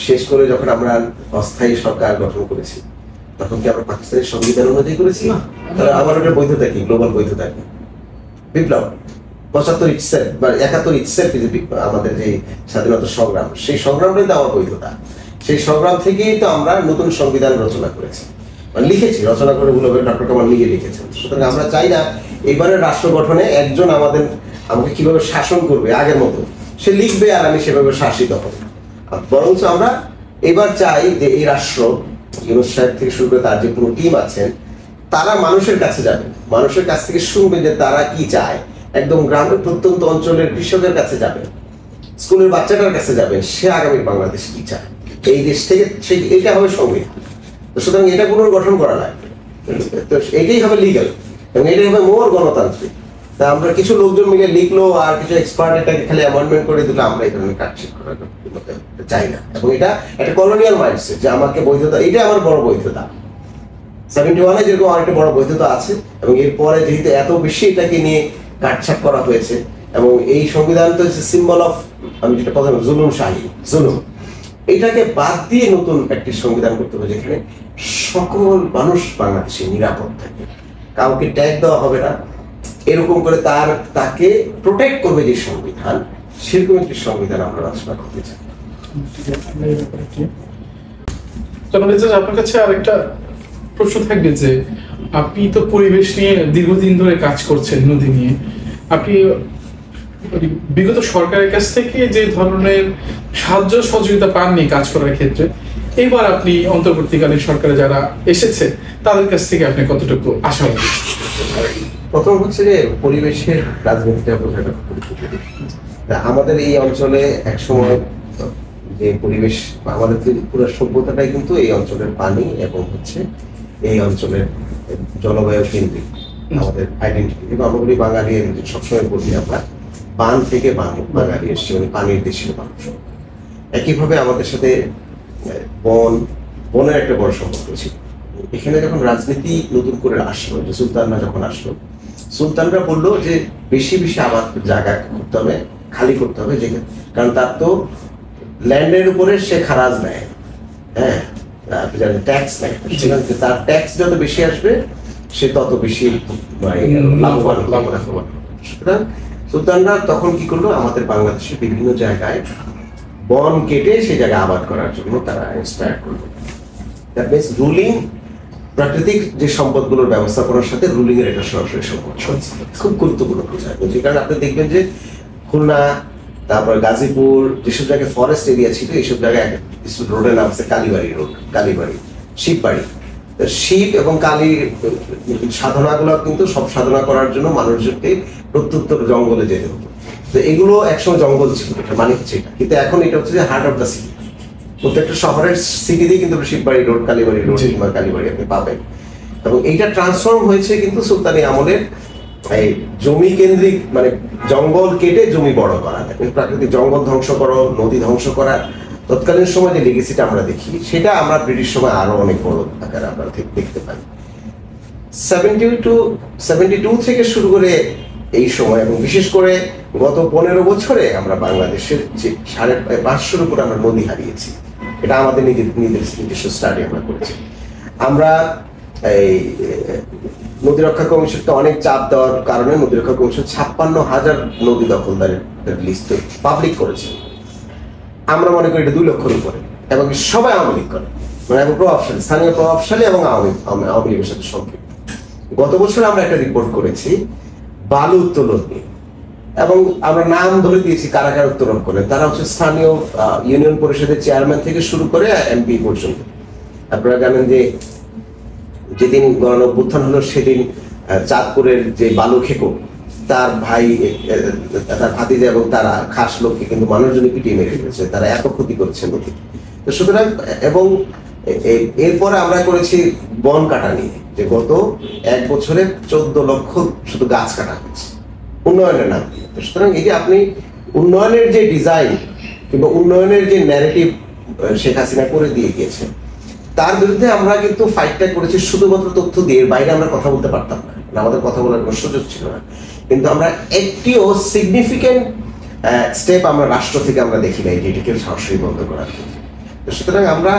শেষ করে যখন আমরা অস্থায়ী সরকার গঠন করেছি, তখন কি আমরা পাকিস্তানের সংবিধান অনুযায়ী করেছি? তাহলে আমার ওটার বৈধতা কি, গ্লোবাল বৈধতা কি? বিপ্লব ৭৫ ইটসেলফ বা ৭১ ইটসেলফ, আমাদের যে স্বাধীনতা সংগ্রাম, সেই সংগ্রামটাই তো আমার বৈধতা। সেই সংগ্রাম থেকেই তো আমরা নতুন সংবিধান রচনা করেছি, মানে লিখেছি, রচনা করে ডক্টর কামাল নিজে লিখেছেন। সুতরাং আমরা চাই না এবারের রাষ্ট্র গঠনে একজন আমাকে কিভাবে শাসন করবে আগের মতো, সে লিখবে আর আমি সেভাবে শাসিত হব। বরঞ্চ আমরা এবার চাই যে এই রাষ্ট্র, ইউনূস সাহেব থেকে শুরু করে তার যে পুরো টিম আছেন, তারা মানুষের কাছে যাবে, মানুষের কাছ থেকে শুনবে যে তারা কি চায়। একদম গ্রামের প্রত্যন্ত অঞ্চলের কৃষকের কাছে যাবে, স্কুলের বাচ্চাটার কাছে যাবে, সে আগামী বাংলাদেশ কি চায়, এই দেশ থেকে এটা হবে সংবিধান। তো সুতরাং এটা পুনর্গঠন করা লাগবে, তো এটাই হবে লিগাল এবং এটাই হবে মোর গণতান্ত্রিক। তা আমরা কিছু লোকজন মিলে লিখলো আর কিছু এক্সপার্ট এটাকে খালি অ্যামেন্ডমেন্ট করে দিলে, আমরা এই ধরনের কাটছিট করা চাই না। এবং এটা একটা কলোনিয়াল মাইন্ডসেট যে আমাকে বৈধতা, এটা আমার বড় বৈধতা। 71-এ যেরকম আরেকটা বড় বৈধতা আছে, এবং এরপরে যেহেতু এত বেশি এটাকে নিয়ে কাটছাট করা হয়েছে, এবং এই সংবিধান তো হচ্ছে সিম্বল অফ, আমি যেটা কথা বললাম, জুলুম শাহী, জুলুম, এটাকে বাদ দিয়ে নতুন একটি সংবিধান করতে হবে যেখানে সকল মানুষ বাংলাদেশে নিরাপদ থাকে, কাউকে ট্যাগ দেওয়া হবে না, এরকম করে তাকে প্রোটেক্ট করবে যে সংবিধান, সেরকম একটি সংবিধান আমরা রচনা করতে চাই। আপনার কাছে আরেকটা প্রশ্ন থাকবে যে আপনি তো পরিবেশ নিয়ে দীর্ঘদিন ধরে কাজ করছেন, নদী নিয়ে। আপনি বিগত সরকারের কাছ থেকে যে ধরনের সাহায্য সহযোগিতা পাননি কাজ করার ক্ষেত্রে, এবার আপনি অন্তর্বর্তীকালীন সরকারে যারা এসেছে তাদের কাছ থেকে আপনি কতটুকু আশাবাদী? প্রথম হচ্ছে যে পরিবেশের রাজনীতিটা বোঝাটা, আমাদের এই অঞ্চলে একসময় যে পরিবেশ, আমাদের পুরো সভ্যতাটাই কিন্তু এই অঞ্চলের পানি এবং হচ্ছে এই অঞ্চলের জলবায়ু কেন্দ্রিক আমাদের আইডেন্টিটি। এবং আমরা বলি বাঙালি, সবসময় বলি আমরা বান থেকে বাঙালি এসেছি, মানে পানির দেশের মানুষ। একইভাবে আমাদের সাথে বনের একটা বড় সম্পর্ক ছিল। এখানে যখন রাজনীতি নতুন করে আসলো, যে সুলতানরা যখন আসলো, সুলতানরা বললো যে বেশি বেশি আবাদ জায়গা করতে হবে, খালি করতে হবে, যেখানে, কারণ তার তো ল্যান্ডের উপরে সে খারাজ নেয়, হ্যাঁ, ট্যাক্স নেয়, তার ট্যাক্স যত বেশি আসবে সে তত বেশি লাভবান। সুতরাং সুলতানরা তখন কি করলো, আমাদের বাংলাদেশের বিভিন্ন জায়গায় বন কেটে সেই জায়গায় আবাদ করার জন্য তারা ইন্সপায়ার করলো। দ্যাট মিনস রুলিং, প্রাকৃতিক যে সম্পদগুলোর ব্যবস্থাপনার সাথে রুলিং এর একটা সরাসরি সম্পর্ক খুব গুরুত্বপূর্ণ বোঝায়। কারণ আপনি দেখবেন যে খুলনা, তারপর গাজীপুর, যেসব জায়গায় ফরেস্ট এরিয়া ছিল, এইসব জায়গায় রোডের নাম আছে কালীবাড়ি রোড, কালীবাড়ি, শিববাড়ি। শিব এবং কালীর সাধনাগুলো কিন্তু সব সাধনা করার জন্য মানুষজনকে প্রত্যুত্তর জঙ্গলে যেতে হতো। তো এগুলো একসময় জঙ্গল ছিল, এটা মানে হচ্ছে এটা, কিন্তু এখন এটা হচ্ছে যে হার্ট অফ দ্য সিটি। প্রত্যেকটা শহরের সিটিতেই কিন্তু শিববাড়ি রোড, কালীবাড়ি রোড কিংবা কালীবাড়ি আপনি পাবেন। এবং এইটা ট্রান্সফর্ম হয়েছে কিন্তু সুলতানি আমলের এই জমি কেন্দ্রিক, মানে জঙ্গল কেটে জমি বড় করা, প্রাকৃতিক জঙ্গল ধ্বংস করো, নদী ধ্বংস করা। তৎকালীন সময় যে লেগেসিটা আমরা দেখি, সেটা আমরা ব্রিটিশ সময় আরো অনেক বড় আকারে আমরা দেখতে পাই। 72 থেকে শুরু করে এই সময়, এবং বিশেষ করে গত 15 বছরে আমরা বাংলাদেশের যে 550-এর উপর আমরা নদী হারিয়েছি। এটা আমাদের নিজস্ব স্টাডি আমরা করেছি। আমরা এই নদী রক্ষা কমিশনকে অনেক চাপ দেওয়ার কারণে নদী রক্ষা কমিশন 56,000 নদী দখলদারের লিস্ট পাবলিক করেছে। আমরা মনে করি এটা 2 লক্ষের উপরে, এবং সবাই আওয়ামী লীগ করে, মানে প্রভাবশালী, স্থানীয় প্রভাবশালী এবং আওয়ামী লীগের সাথে সম্পৃক্ত। গত বছর আমরা একটা রিপোর্ট করেছি বালু উত্তোলন নিয়ে, এবং আমরা নাম ধরে দিয়েছি কারা কারা উত্তোলন করে। তারা হচ্ছে স্থানীয় ইউনিয়ন পরিষদের চেয়ারম্যান থেকে শুরু করে এমপি পর্যন্ত। আপনারা জানেন যে যেদিন গণ-অভ্যুত্থান হলো, সেদিন চাঁদপুরের যে বালু খেকো, তার ভাই, তার ভাতিজা এবং তারা খাস লোককে কিন্তু মানুষজনে পিটিয়ে মেরে ফেলেছে, তারা এত ক্ষতি করেছে নদী। তো সুতরাং, এবং এরপরে আমরা করেছি বন কাটা নিয়ে, যে গত 1 বছরে 14 লক্ষ শুধু গাছ কাটা হয়েছে উন্নয়নের নাম দিয়ে। সুতরাং এই যে আপনি উন্নয়নের যে ডিজাইন কিংবা উন্নয়নের যে ন্যারেটিভ শেখ হাসিনা করে দিয়ে গিয়েছে, তার বিরুদ্ধে আমরা কিন্তু ফাইটটা করেছি শুধুমাত্র তথ্য দিয়ে। এর বাইরে আমরা কথা বলতে পারতাম না, আমাদের কথা বলার কোনো সুযোগ ছিল না। কিন্তু আমরা একটিও সিগনিফিকেন্ট স্টেপ আমরা রাষ্ট্র থেকে আমরা দেখি নাই এটিকে সরাসরি বন্ধ করার ক্ষেত্রে। সুতরাং আমরা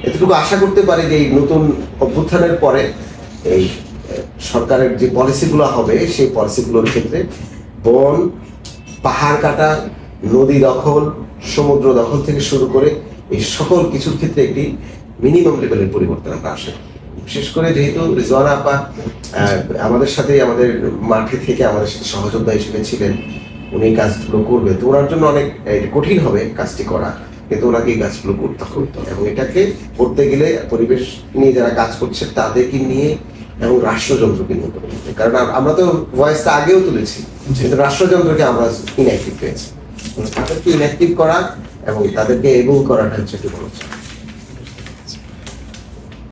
এতটুকু আশা করতে পারি যে এই নতুন অভ্যুত্থানের পরে এই সরকারের যে পলিসিগুলো হবে, সেই পলিসিগুলোর ক্ষেত্রে বন, পাহাড় কাটা, নদী দখল, সমুদ্র দখল থেকে শুরু করে এই সকল কিছুর ক্ষেত্রে একটি মিনিমাম লেভেলের পরিবর্তন আমরা আশা করি। বিশেষ করে যেহেতু রিজওয়ানা আপা আমাদের সাথে, আমাদের মাঠে থেকে আমাদের সাথে সহযোদ্ধা হিসেবে ছিলেন, উনি কাজগুলো করবে, তো ওনার জন্য অনেক কঠিন হবে কাজটি করা, কিন্তু ওনাকে এই কাজগুলো করতে হবে। এবং এটাকে করতে গেলে পরিবেশ নিয়ে যারা কাজ করছে তাদেরকে নিয়ে এবং রাষ্ট্রযন্ত্রকে নিয়ে করতে হবে। কারণ আমরা তো ভয়েসটা আগেও তুলেছি, কিন্তু রাষ্ট্রযন্ত্রকে আমরা ইনঅ্যাক্টিভ পেয়েছি। তাদেরকে ইনঅ্যাক্টিভ করা এবং তাদেরকে এবল করাটা হচ্ছে কি বলছে।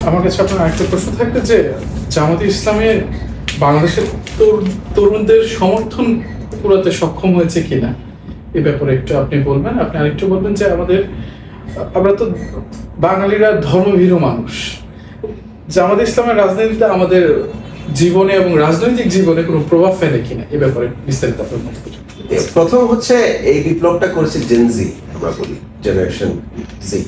আমার কাছে আপনার আরেকটা প্রশ্ন থাকবে যে জামাতে ইসলামে বাংলাদেশের তরুণদের সমর্থন কুড়াতে সক্ষম হয়েছে কিনা, এ ব্যাপারে একটু আপনি বলবেন। আপনি আরেকটু বলবেন যে আমরা তো বাঙালিরা ধর্মভীরু মানুষ, জামাতে ইসলামের রাজনীতিতে আমাদের জীবনে এবং রাজনৈতিক জীবনে কোনো প্রভাব ফেলে কিনা, এ ব্যাপারে বিস্তারিত আপনার মন্তব্য। প্রথম হচ্ছে এই বিপ্লবটা করেছে জেনজি, আমরা বলি জেনারেশন জি।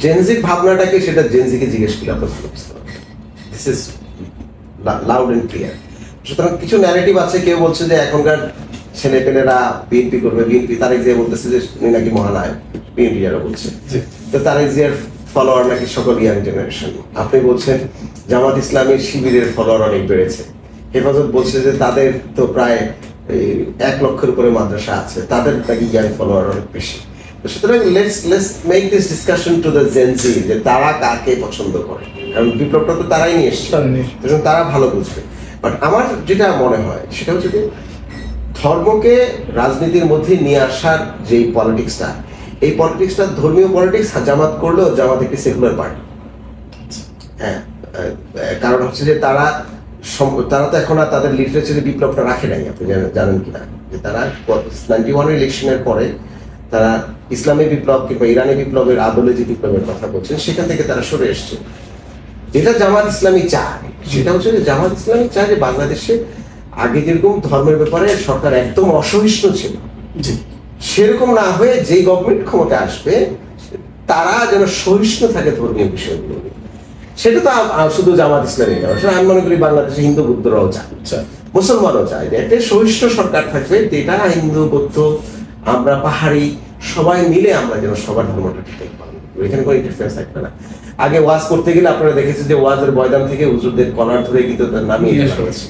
জেনজির ভাবনাটাকে, সেটা জেনজিকে জিজ্ঞেস করলে আপনার ভালো বুঝতে পারবেন। This is loud and clear. সুতরাং কিছু ন্যারেটিভ আছে, কেউ বলছে যে এখনকার ছেলেপেলেরা বিএনপি করবে, বিএনপি তারেক জিয়া বলতেছে যে উনি নাকি মহানায়ক, বিএনপি যারা বলছে, তো তারেক জিয়ার ফলোয়ার নাকি সকল ইয়াং জেনারেশন। আপনি বলছেন জামাত ইসলামের শিবিরের ফলোয়ার অনেক বেড়েছে, হেফাজত বলছে যে তাদের তো প্রায় 1 লক্ষের উপরে মাদ্রাসা আছে, তাদের নাকি ইয়াং ফলোয়ার অনেক বেশি। সুতরাং let's make this discussion to the Gen Z, যে তারা কাকে পছন্দ করে, কারণ বিপ্লবটা তো তারাই নিয়ে এসছে, তারা ভালো বুঝবে। বাট আমার যেটা মনে হয় সেটা হচ্ছে যে ধর্মকে রাজনীতির মধ্যে নিয়ে আসার যে পলিটিক্সটা, এই পলিটিক্সটা ধর্মীয় পলিটিক্স জামাত করলেও জামাত একটি সেকুলার পার্টি। হ্যাঁ, কারণ হচ্ছে যে তারা তো এখন আর তাদের লিটারেচারে বিপ্লবটা রাখে নাই, আপনি জানেন কিনা, যে তারা 91 ইলেকশনের পরে তারা ইসলামী বিপ্লব কিংবা ইরানি বিপ্লবের আদলে যে বিপ্লবের কথা বলছেন সেখান থেকে তারা সরে এসছে। যেটা জামাত ইসলামী চায় সেটা হচ্ছে যে জামাত ইসলামী চায় যে বাংলাদেশে আগে যেরকম ধর্মের ব্যাপারে সরকার একদম অসহিষ্ণু ছিল, সেরকম না হয়ে যে গভর্নমেন্ট ক্ষমতা আসবে তারা যেন সহিষ্ণু থাকে ধর্মীয় বিষয়গুলো। সেটা তো শুধু জামাত ইসলামী না, আমি মনে করি বাংলাদেশে হিন্দু বৌদ্ধরাও চায়, মুসলমানও চায় যে একটা সহিষ্ণু সরকার থাকবে, যেটা হিন্দু বৌদ্ধ আমরা পাহাড়ি সবাই মিলে আমরা যেন সবার ধর্মটা ঠিক পালন করি, এখানে কোনো ইন্টারফেয়ারেন্স থাকবে না। আগে ওয়াজ করতে গেলে আপনারা দেখেছেন যে ওয়াজের ময়দান থেকে হুজুরদের কলার ধরে কিন্তু নামিয়ে দেওয়া হয়েছে।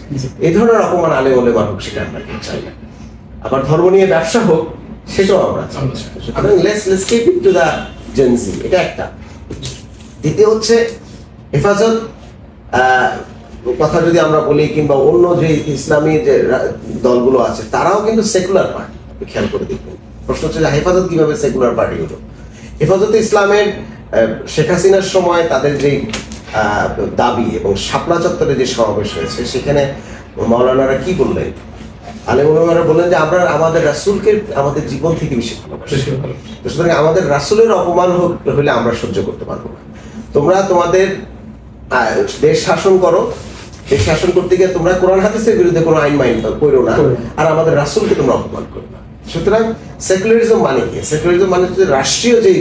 এই ধরনের অপমান আলে বলে মানুষ সেটা আমরা চাই না। আবার ধর্ম নিয়ে ব্যবসা হোক সেটাও আমরা চাই। সুতরাং let's keep it to the Gen Z, এটা একটা। দ্বিতীয় হচ্ছে হেফাজত কথা যদি আমরা বলি, কিংবা অন্য যে ইসলামী যে দলগুলো আছে তারাও কিন্তু সেকুলার পার্টি, খেয়াল করে দেখবেন। প্রশ্ন হচ্ছে যে হেফাজত কিভাবে সেকুলার পার্টি হলো? হেফাজতে ইসলামের শেখ হাসিনার সময় তাদের যে দাবি এবং শাপলা চত্বরে যে সমাবেশ হয়েছে সেখানে মাওলানারা কি বললেন? আলেম ওলামারা বললেন যে আমরা আমাদের রাসূলকে আমাদের জীবন থেকে বেশি ভালোবাসি, সুতরাং আমাদের রাসূলের অপমান হলে আমরা সহ্য করতে পারবো না। তোমরা তোমাদের দেশ শাসন করো, দেশ শাসন করতে গিয়ে তোমরা কোরআন হাদিসের বিরুদ্ধে কোনো আইন করো না, আর আমাদের রাসূলকে তোমরা অপমান করো না। সুতরাং সেকুলারিজম মানে কি? সেকুলারিজম মানে হচ্ছে রাষ্ট্রীয় যে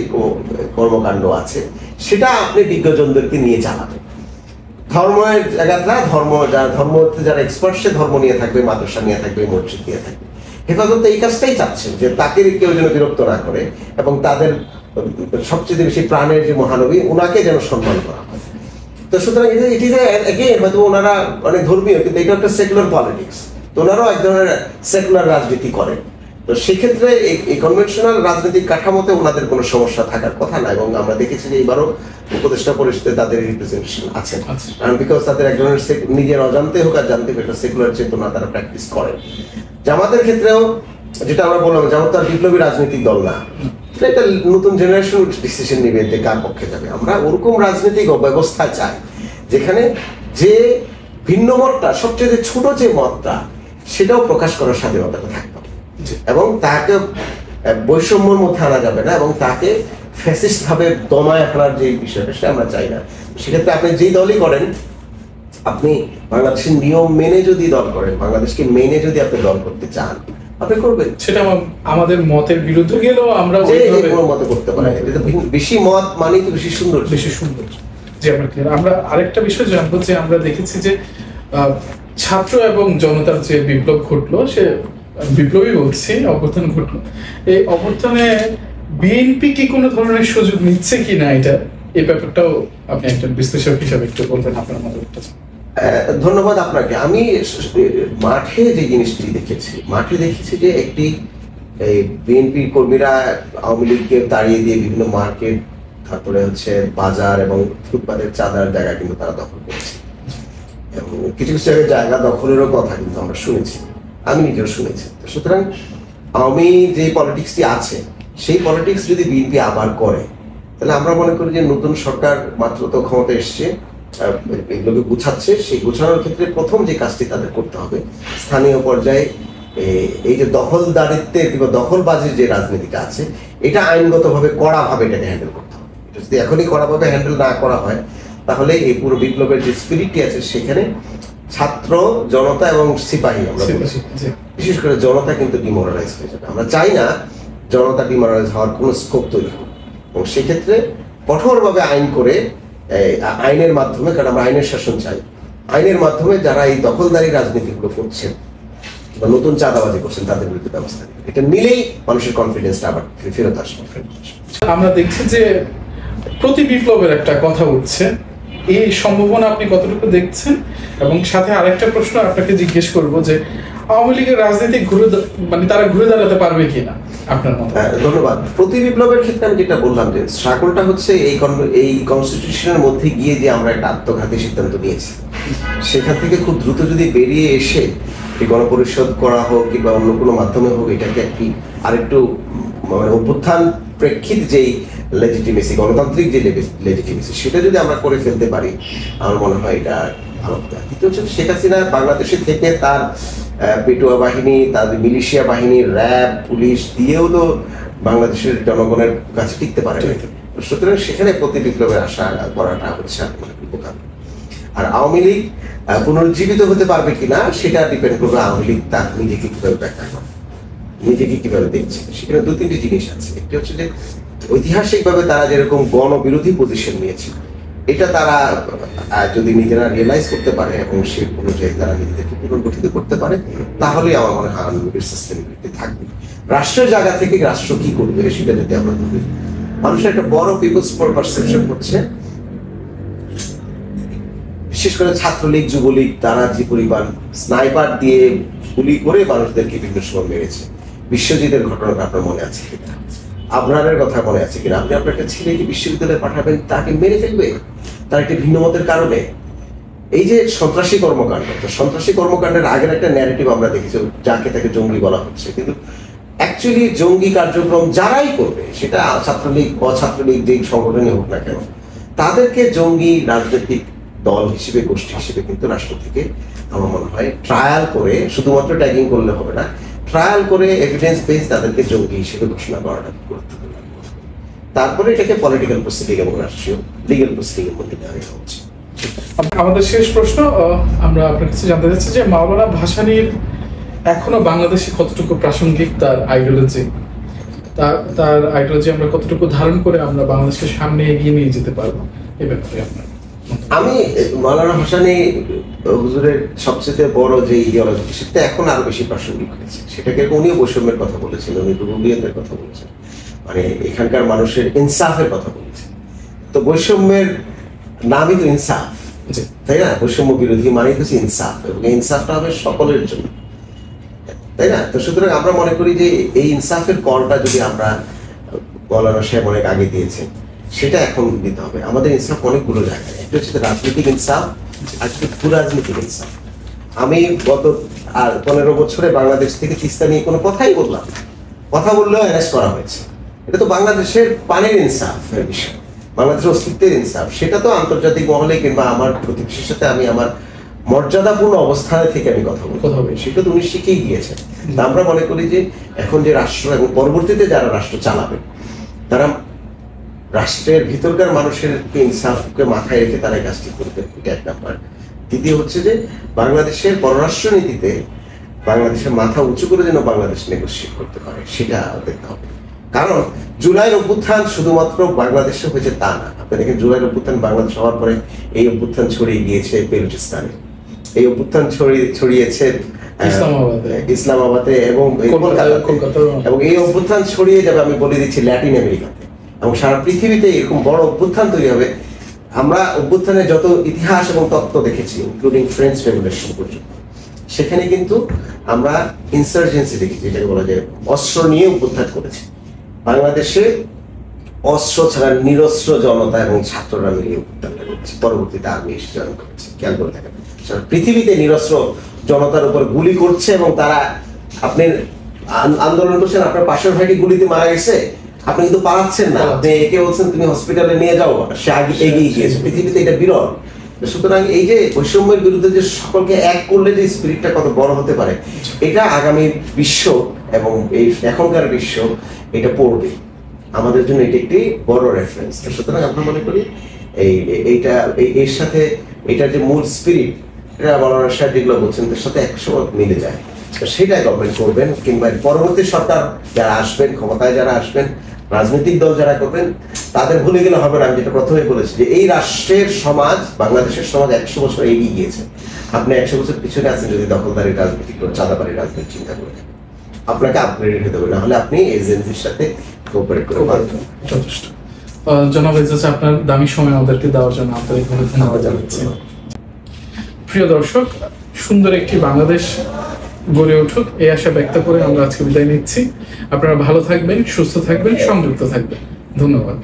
কর্মকাণ্ড আছে সেটা আপনি বিজ্ঞজনদেরকে নিয়ে চালাবেন। ধর্মের জায়গাটা ধর্ম যারা এক্সপার্ট সে ধর্ম নিয়ে থাকবে, মাদ্রাসা নিয়ে থাকবে, মসজিদ নিয়ে থাকবে। হেফাজত এই কাজটাই চাচ্ছেন যে তাকে কেউ যেন বিরক্ত না করে এবং তাদের সবচেয়ে বেশি প্রাণের যে মহানবী ওনাকে যেন সম্মান করা হয়। তো সুতরাং এটি যে হয়তো ওনারা অনেক ধর্মীয়, কিন্তু এটা একটা সেকুলার পলিটিক্স, তো ওনারাও এক ধরনের সেকুলার রাজনীতি করেন। তো সেক্ষেত্রে এই কনভেনশনাল রাজনৈতিক কাঠামোতে ওনাদের কোনো সমস্যা থাকার কথা না, এবং আমরা দেখেছি যে এবারও উপদেষ্টা পরিষদে তাদের রিপ্রেজেন্টেশন আছে, কারণ বিকজ তাদের এক ধরনের নিজের অজান্তে হোক আর জানতে একটা সেকুলার চেতনা তারা প্র্যাকটিস করেন। জামাতের ক্ষেত্রেও যেটা আমরা বললাম, জামাত তার বিপ্লবী রাজনৈতিক দল না, এটা নতুন জেনারেশন ডিসিশন নিবে যে কার পক্ষে যাবে। আমরা ওরকম রাজনৈতিক ব্যবস্থা চাই যেখানে যে ভিন্ন মতটা, সবচেয়ে ছোট যে মতটা, সেটাও প্রকাশ করার স্বাধীনতাটা থাকবে এবং তাকে বৈষম্যের মধ্যে আনা যাবে না এবং তাকে ফ্যাসিস্ট ভাবে দমায় ফেলার যে বিষয়টা সেটা আমরা চাই না। সেক্ষেত্রে আপনি যেই দলই করেন, আপনি বাংলাদেশের নিয়ম মেনে যদি দল করেন, বাংলাদেশকে মেনে যদি আপনি দল করতে চান, আপনি করবেন। সেটা আমাদের মতের বিরুদ্ধে গেলেও আমরা মতে করতে পারি। বেশি মত মানে তো বেশি সুন্দর, বেশি সুন্দর। যে আমরা আরেকটা বিষয় জানবো যে আমরা দেখেছি যে ছাত্র এবং জনতার যে বিপ্লব ঘটলো, সে বিপ্লবী বলছি, অভ্যুত্থান ঘটলো, এই অভ্যুত্থানে বিএনপি কি কোনো ধরনের সুযোগ নিচ্ছে কিনা, এই ব্যাপারটাও আপনি একটা বিশ্লেষক হিসাবে একটু বলবেন আপনার মতামতটা। ধন্যবাদ আপনাকে। আমি মাঠে যে জিনিসটি দেখেছি যে একটি বিএনপি কর্মীরা আওয়ামী লীগকে তাড়িয়ে দিয়ে বিভিন্ন মার্কেট, তারপরে হচ্ছে বাজার এবং ফুটপাতের চাঁদার জায়গা কিন্তু তারা দখল করেছে এবং কিছু কিছু জায়গা দখলেরও কথা কিন্তু আমরা শুনেছি, আমি নিজেও শুনেছি। সুতরাং আওয়ামী যে পলিটিক্সটি আছে সেই পলিটিক্স যদি বিএনপি আবার করে, তাহলে আমরা মনে করি যে নতুন সরকার মাত্র তো ক্ষমতা এসছে, এগুলোকে গুছাচ্ছে। সেই গুছানোর ক্ষেত্রে প্রথম যে কাজটি তাদের করতে হবে, স্থানীয় পর্যায়ে এই যে দখলদারিত্বের কিংবা দখলবাজির যে রাজনীতিটা আছে, এটা আইনগতভাবে কড়াভাবে এটাকে হ্যান্ডেল করতে হবে। এটা যদি এখনই কড়াভাবে হ্যান্ডেল না করা হয়, তাহলে এই পুরো বিপ্লবের যে স্পিরিটটি আছে সেখানে ছাত্র, জনতা এবং সিপাহী, আমরা বিশেষ করে জনতা কিন্তু ডিমোরালাইজ হয়ে যাবে। আমরা চাই না জনতা ডিমোরালাইজ হওয়ার কোনো স্কোপ তৈরি হোক, এবং সেক্ষেত্রে কঠোরভাবে আইন করে, আইনের মাধ্যমে, কারণ আমরা আইনের শাসন চাই, আইনের মাধ্যমে যারা এই দখলদারি রাজনীতিগুলো করছেন বা নতুন চাঁদাবাজি করছেন তাদের বিরুদ্ধে ব্যবস্থা নেবে। এটা নিলেই মানুষের কনফিডেন্সটা আবার ফেরত আসবে। আমরা দেখছি যে প্রতি বিপ্লবের একটা কথা উঠছে, এই সম্ভাবনা আপনি কতটুকু দেখছেন? এবং সাথে আরেকটা প্রশ্ন আপনাকে জিজ্ঞেস করব যে আওয়ামী লীগের রাজনীতি তারা ঘুরে দাঁড়াতে পারবে কিনা আপনার মতে? ধন্যবাদ। প্রতি বিপ্লবের ক্ষেত্রে আমি যেটা বললাম যে সাকলটা হচ্ছে এই কনস্টিটিউশনের মধ্যে গিয়ে যে আমরা একটা আত্মঘাতী সিদ্ধান্ত নিয়েছি, সেখান থেকে খুব দ্রুত যদি বেরিয়ে এসে গণপরিষদ করা হোক কিংবা অন্য কোনো মাধ্যমে হোক, এটাকে একটি আরেকটু মানে অভ্যুত্থান প্রেক্ষিত যেই লেজিটিমেসি, গণতান্ত্রিক যে লেজিটিমেসি, সেটা যদি আমরা করে ফেলতে পারি, আমার মনে হয় এটা ভালো। দ্বিতীয় হচ্ছে শেখ হাসিনা বাংলাদেশে থেকে তার পেটুয়া বাহিনী, তাদের মিলিশিয়া বাহিনী, র্যাব, পুলিশ দিয়েও তো বাংলাদেশের জনগণের কাছে টিকতে পারে। সুতরাং সেখানে প্রতি বিপ্লবের আশা করাটা হচ্ছে উপকার। আর আওয়ামী লীগ পুনরুজ্জীবিত হতে পারবে কিনা সেটা ডিপেন্ড করবে আওয়ামী লীগ তার নিজেকে কিভাবে ব্যাখ্যা করে, নিজেকে কিভাবে দেখছে। সেখানে দু তিনটি জিনিস আছে। একটি হচ্ছে যে ঐতিহাসিকভাবে তারা যেরকম গণবিরোধী পজিশন নিয়েছে, এটা তারা যদি নিজেরা রিয়েলাইজ করতে পারে এবং সেই অনুযায়ী তারা নিজেদেরকে পুনর্গঠিত করতে পারে, তাহলে আমার মনে হয় সাস্টেইনেবিলিটি থাকবে। রাষ্ট্রের জায়গা থেকে রাষ্ট্র কি করবে সেটা যদি আমরা বলি, মানুষের একটা বড় পিপলস পারসেপশন করছে, বিশেষ করে ছাত্রলীগ, যুবলীগ, তারা যে পরিমাণ স্নাইপার দিয়ে গুলি করে মানুষদেরকে বিভিন্ন সময় মেরেছে। বিশ্বজিতের ঘটনাটা আপনার মনে আছে কিনা? আবরারের কথা মনে আছে কিনা? আপনি আপনার একটা ছেলেকে বিশ্ববিদ্যালয়ে পাঠাবেন, তাকে মেরে ফেলবে তার একটি ভিন্ন মতের কারণে। এই যে সন্ত্রাসী কর্মকাণ্ড, সন্ত্রাসী কর্মকাণ্ডের আগের একটা ন্যারেটিভ আমরা দেখেছি, যাকে তাকে জঙ্গি বলা হচ্ছে, কিন্তু অ্যাকচুয়ালি জঙ্গি কার্যক্রম যারাই করবে, সেটা ছাত্রলীগ, অছাত্রলীগ, যেই সংগঠনই হোক না কেন, তাদেরকে জঙ্গি রাজনৈতিক দল হিসেবে, গোষ্ঠী হিসেবে কিন্তু রাষ্ট্র থেকে আমার মনে হয় ট্রায়াল করে, শুধুমাত্র ট্যাগিং করলে হবে না, ট্রায়াল করে এভিডেন্স বেস তাদেরকে জঙ্গি হিসেবে ঘোষণা করাটা গুরুত্বপূর্ণ। তারপরে এটাকে পলিটিক্যাল প্রসিডিং এবং রাষ্ট্রীয় লিগ্যাল প্রসিডিং এর মধ্যে নেওয়া হচ্ছে। আমাদের শেষ প্রশ্ন, আমরা আপনার কাছে জানতে চাচ্ছি যে মাওলানা ভাসানীর এখনো বাংলাদেশে কতটুকু প্রাসঙ্গিক তার আইডিওলজি, তার আইডিওলজি আমরা কতটুকু ধারণ করে আমরা বাংলাদেশের সামনে এগিয়ে নিয়ে যেতে পারবো, এই ব্যাপারে আপনার? আমি মাওলানা ভাসানী হুজুরের সবচেয়ে বড় যে ইডিওলজি, সেটা এখন আরো বেশি প্রাসঙ্গিক হয়েছে। সেটাকে উনিও বৈষম্যের কথা বলেছেন, উনি রুবিয়তের কথা বলেছেন, মানে এখানকার মানুষের ইনসাফের কথা বলেছেন। তো বৈষম্যের নামই তো ইনসাফ, তাই না? বৈষম্য বিরোধী মানেই হচ্ছে ইনসাফ, এবং এই ইনসাফটা হবে সকলের জন্য, তাই না? তো সুতরাং আমরা মনে করি যে এই ইনসাফের কলটা যদি আমরা, মাওলানা সাহেব অনেক আগে দিয়েছেন, সেটা এখন দিতে হবে। আমাদের ইনসাফ অনেকগুলো জায়গায়, একটা হচ্ছে রাজনৈতিক ইনসাফ, আর ভূ রাজনৈতিক ইনসাফ। আমি গত 15 বছরে বাংলাদেশ থেকে তিস্তা নিয়ে কোনো কথাই বললাম, কথা বললেও অ্যারেস্ট করা হয়েছে। এটা তো বাংলাদেশের পানির ইনসাফের বিষয়, বাংলাদেশের অস্তিত্বের ইনসাফ। সেটা তো আন্তর্জাতিক মহলে কিংবা আমার প্রতিবেশীর সাথে আমি আমার মর্যাদাপূর্ণ অবস্থানে থেকে আমি কথা বলতে, সেটা তো উনি শিখেই গিয়েছেন। আমরা মনে করি যে এখন যে রাষ্ট্র এবং পরবর্তীতে যারা রাষ্ট্র চালাবে, তারা রাষ্ট্রের ভিতরকার মানুষের ইনসাফকে মাথায় রেখে তারা এই কাজটি করবে, এটা এক নাম্বার। দ্বিতীয় হচ্ছে যে বাংলাদেশের পররাষ্ট্র নীতিতে বাংলাদেশের মাথা উঁচু করে যেন বাংলাদেশ নেগোশিয়েট করতে পারে, সেটা দেখতে হবে। কারণ জুলাইয়ের অভ্যুত্থান শুধুমাত্র বাংলাদেশে হয়েছে তা না। আপনি দেখেন জুলাইয়ের অভ্যুত্থান বাংলাদেশ হওয়ার পরে এই অভ্যুত্থান ছড়িয়ে গিয়েছে বেলুচিস্তানে, এই অভ্যুত্থান ছড়িয়েছে ইসলামাবাদে এবং এবং এই অভ্যুত্থান ছড়িয়ে যাবে, আমি বলে দিচ্ছি, ল্যাটিন আমেরিকাতে এবং সারা পৃথিবীতে এরকম বড় অভ্যুত্থান তৈরি হবে। আমরা অভ্যুত্থানের যত ইতিহাস এবং তত্ত্ব দেখেছি, ইনক্লুডিং ফ্রেঞ্চ রেভলিউশন পর্যন্ত, সেখানে কিন্তু আমরা ইনসার্জেন্সি দেখেছি, যেটাকে বলা যায় অস্ত্র নিয়ে অভ্যুত্থান করেছি। বাংলাদেশে অস্ত্র ছাড়া নিরস্ত্র জনতা এবং ছাত্ররা মিলিয়ে অভ্যুত্থানটা করেছে, পরবর্তীতে আর্মি এসে জয়েন করেছে। খেয়াল করে দেখেন, সারা পৃথিবীতে নিরস্ত্র জনতার উপর গুলি করছে এবং তারা, আপনি আন্দোলন করছেন, আপনার পাশের ভাইকে গুলিতে মারা গেছে, আপনি কিন্তু পালাচ্ছেন না, আপনি একে বলছেন তুমি হসপিটালে নিয়ে যাও, সে আগে এগিয়ে গিয়েছে। পৃথিবীতে এটা বিরল। সুতরাং এই যে বৈষম্যের বিরুদ্ধে যে সকলকে এক করলে যে স্পিরিটটা কত বড় হতে পারে, এটা আগামী বিশ্ব এবং এই এখনকার বিশ্ব এটা পড়বে আমাদের জন্য, এটা একটি বড় রেফারেন্স। সুতরাং আমরা মনে করি এইটা এর সাথে এটার যে মূল স্পিরিট, এটা মাওলানা সাহেব যেগুলো বলছেন তার সাথে 100 মিলে যায়। সেটাই গভর্নমেন্ট করবেন, কিংবা পরবর্তী সরকার যারা আসবেন, ক্ষমতায় যারা আসবেন, রাজনৈতিক দল যারা করবেন তাদের ভুলে গেলে হবে না। আমি যেটা প্রথমে বলেছি যে এই রাষ্ট্রের সমাজ, বাংলাদেশের সমাজ 100 বছর এগিয়ে গিয়েছে। আপনি 100 বছর পিছনে আছেন যদি দখলদারি রাজনীতি করে, চাঁদাবাড়ি রাজনীতি চিন্তা করে। আপনাকে আপগ্রেড হতে হবে, না হলে আপনি এজেন্সির সাথে কোঅপারেট করে পারবেন। যথেষ্ট। জনাব এজাজ, আপনার দামি সময় আমাদেরকে দেওয়ার জন্য আন্তরিকভাবে ধন্যবাদ জানাচ্ছি। প্রিয় দর্শক, সুন্দর একটি বাংলাদেশ গড়ে উঠুক এই আশা ব্যক্ত করে আমরা আজকে বিদায় নিচ্ছি। আপনারা ভালো থাকবেন, সুস্থ থাকবেন, সংযুক্ত থাকবেন। ধন্যবাদ।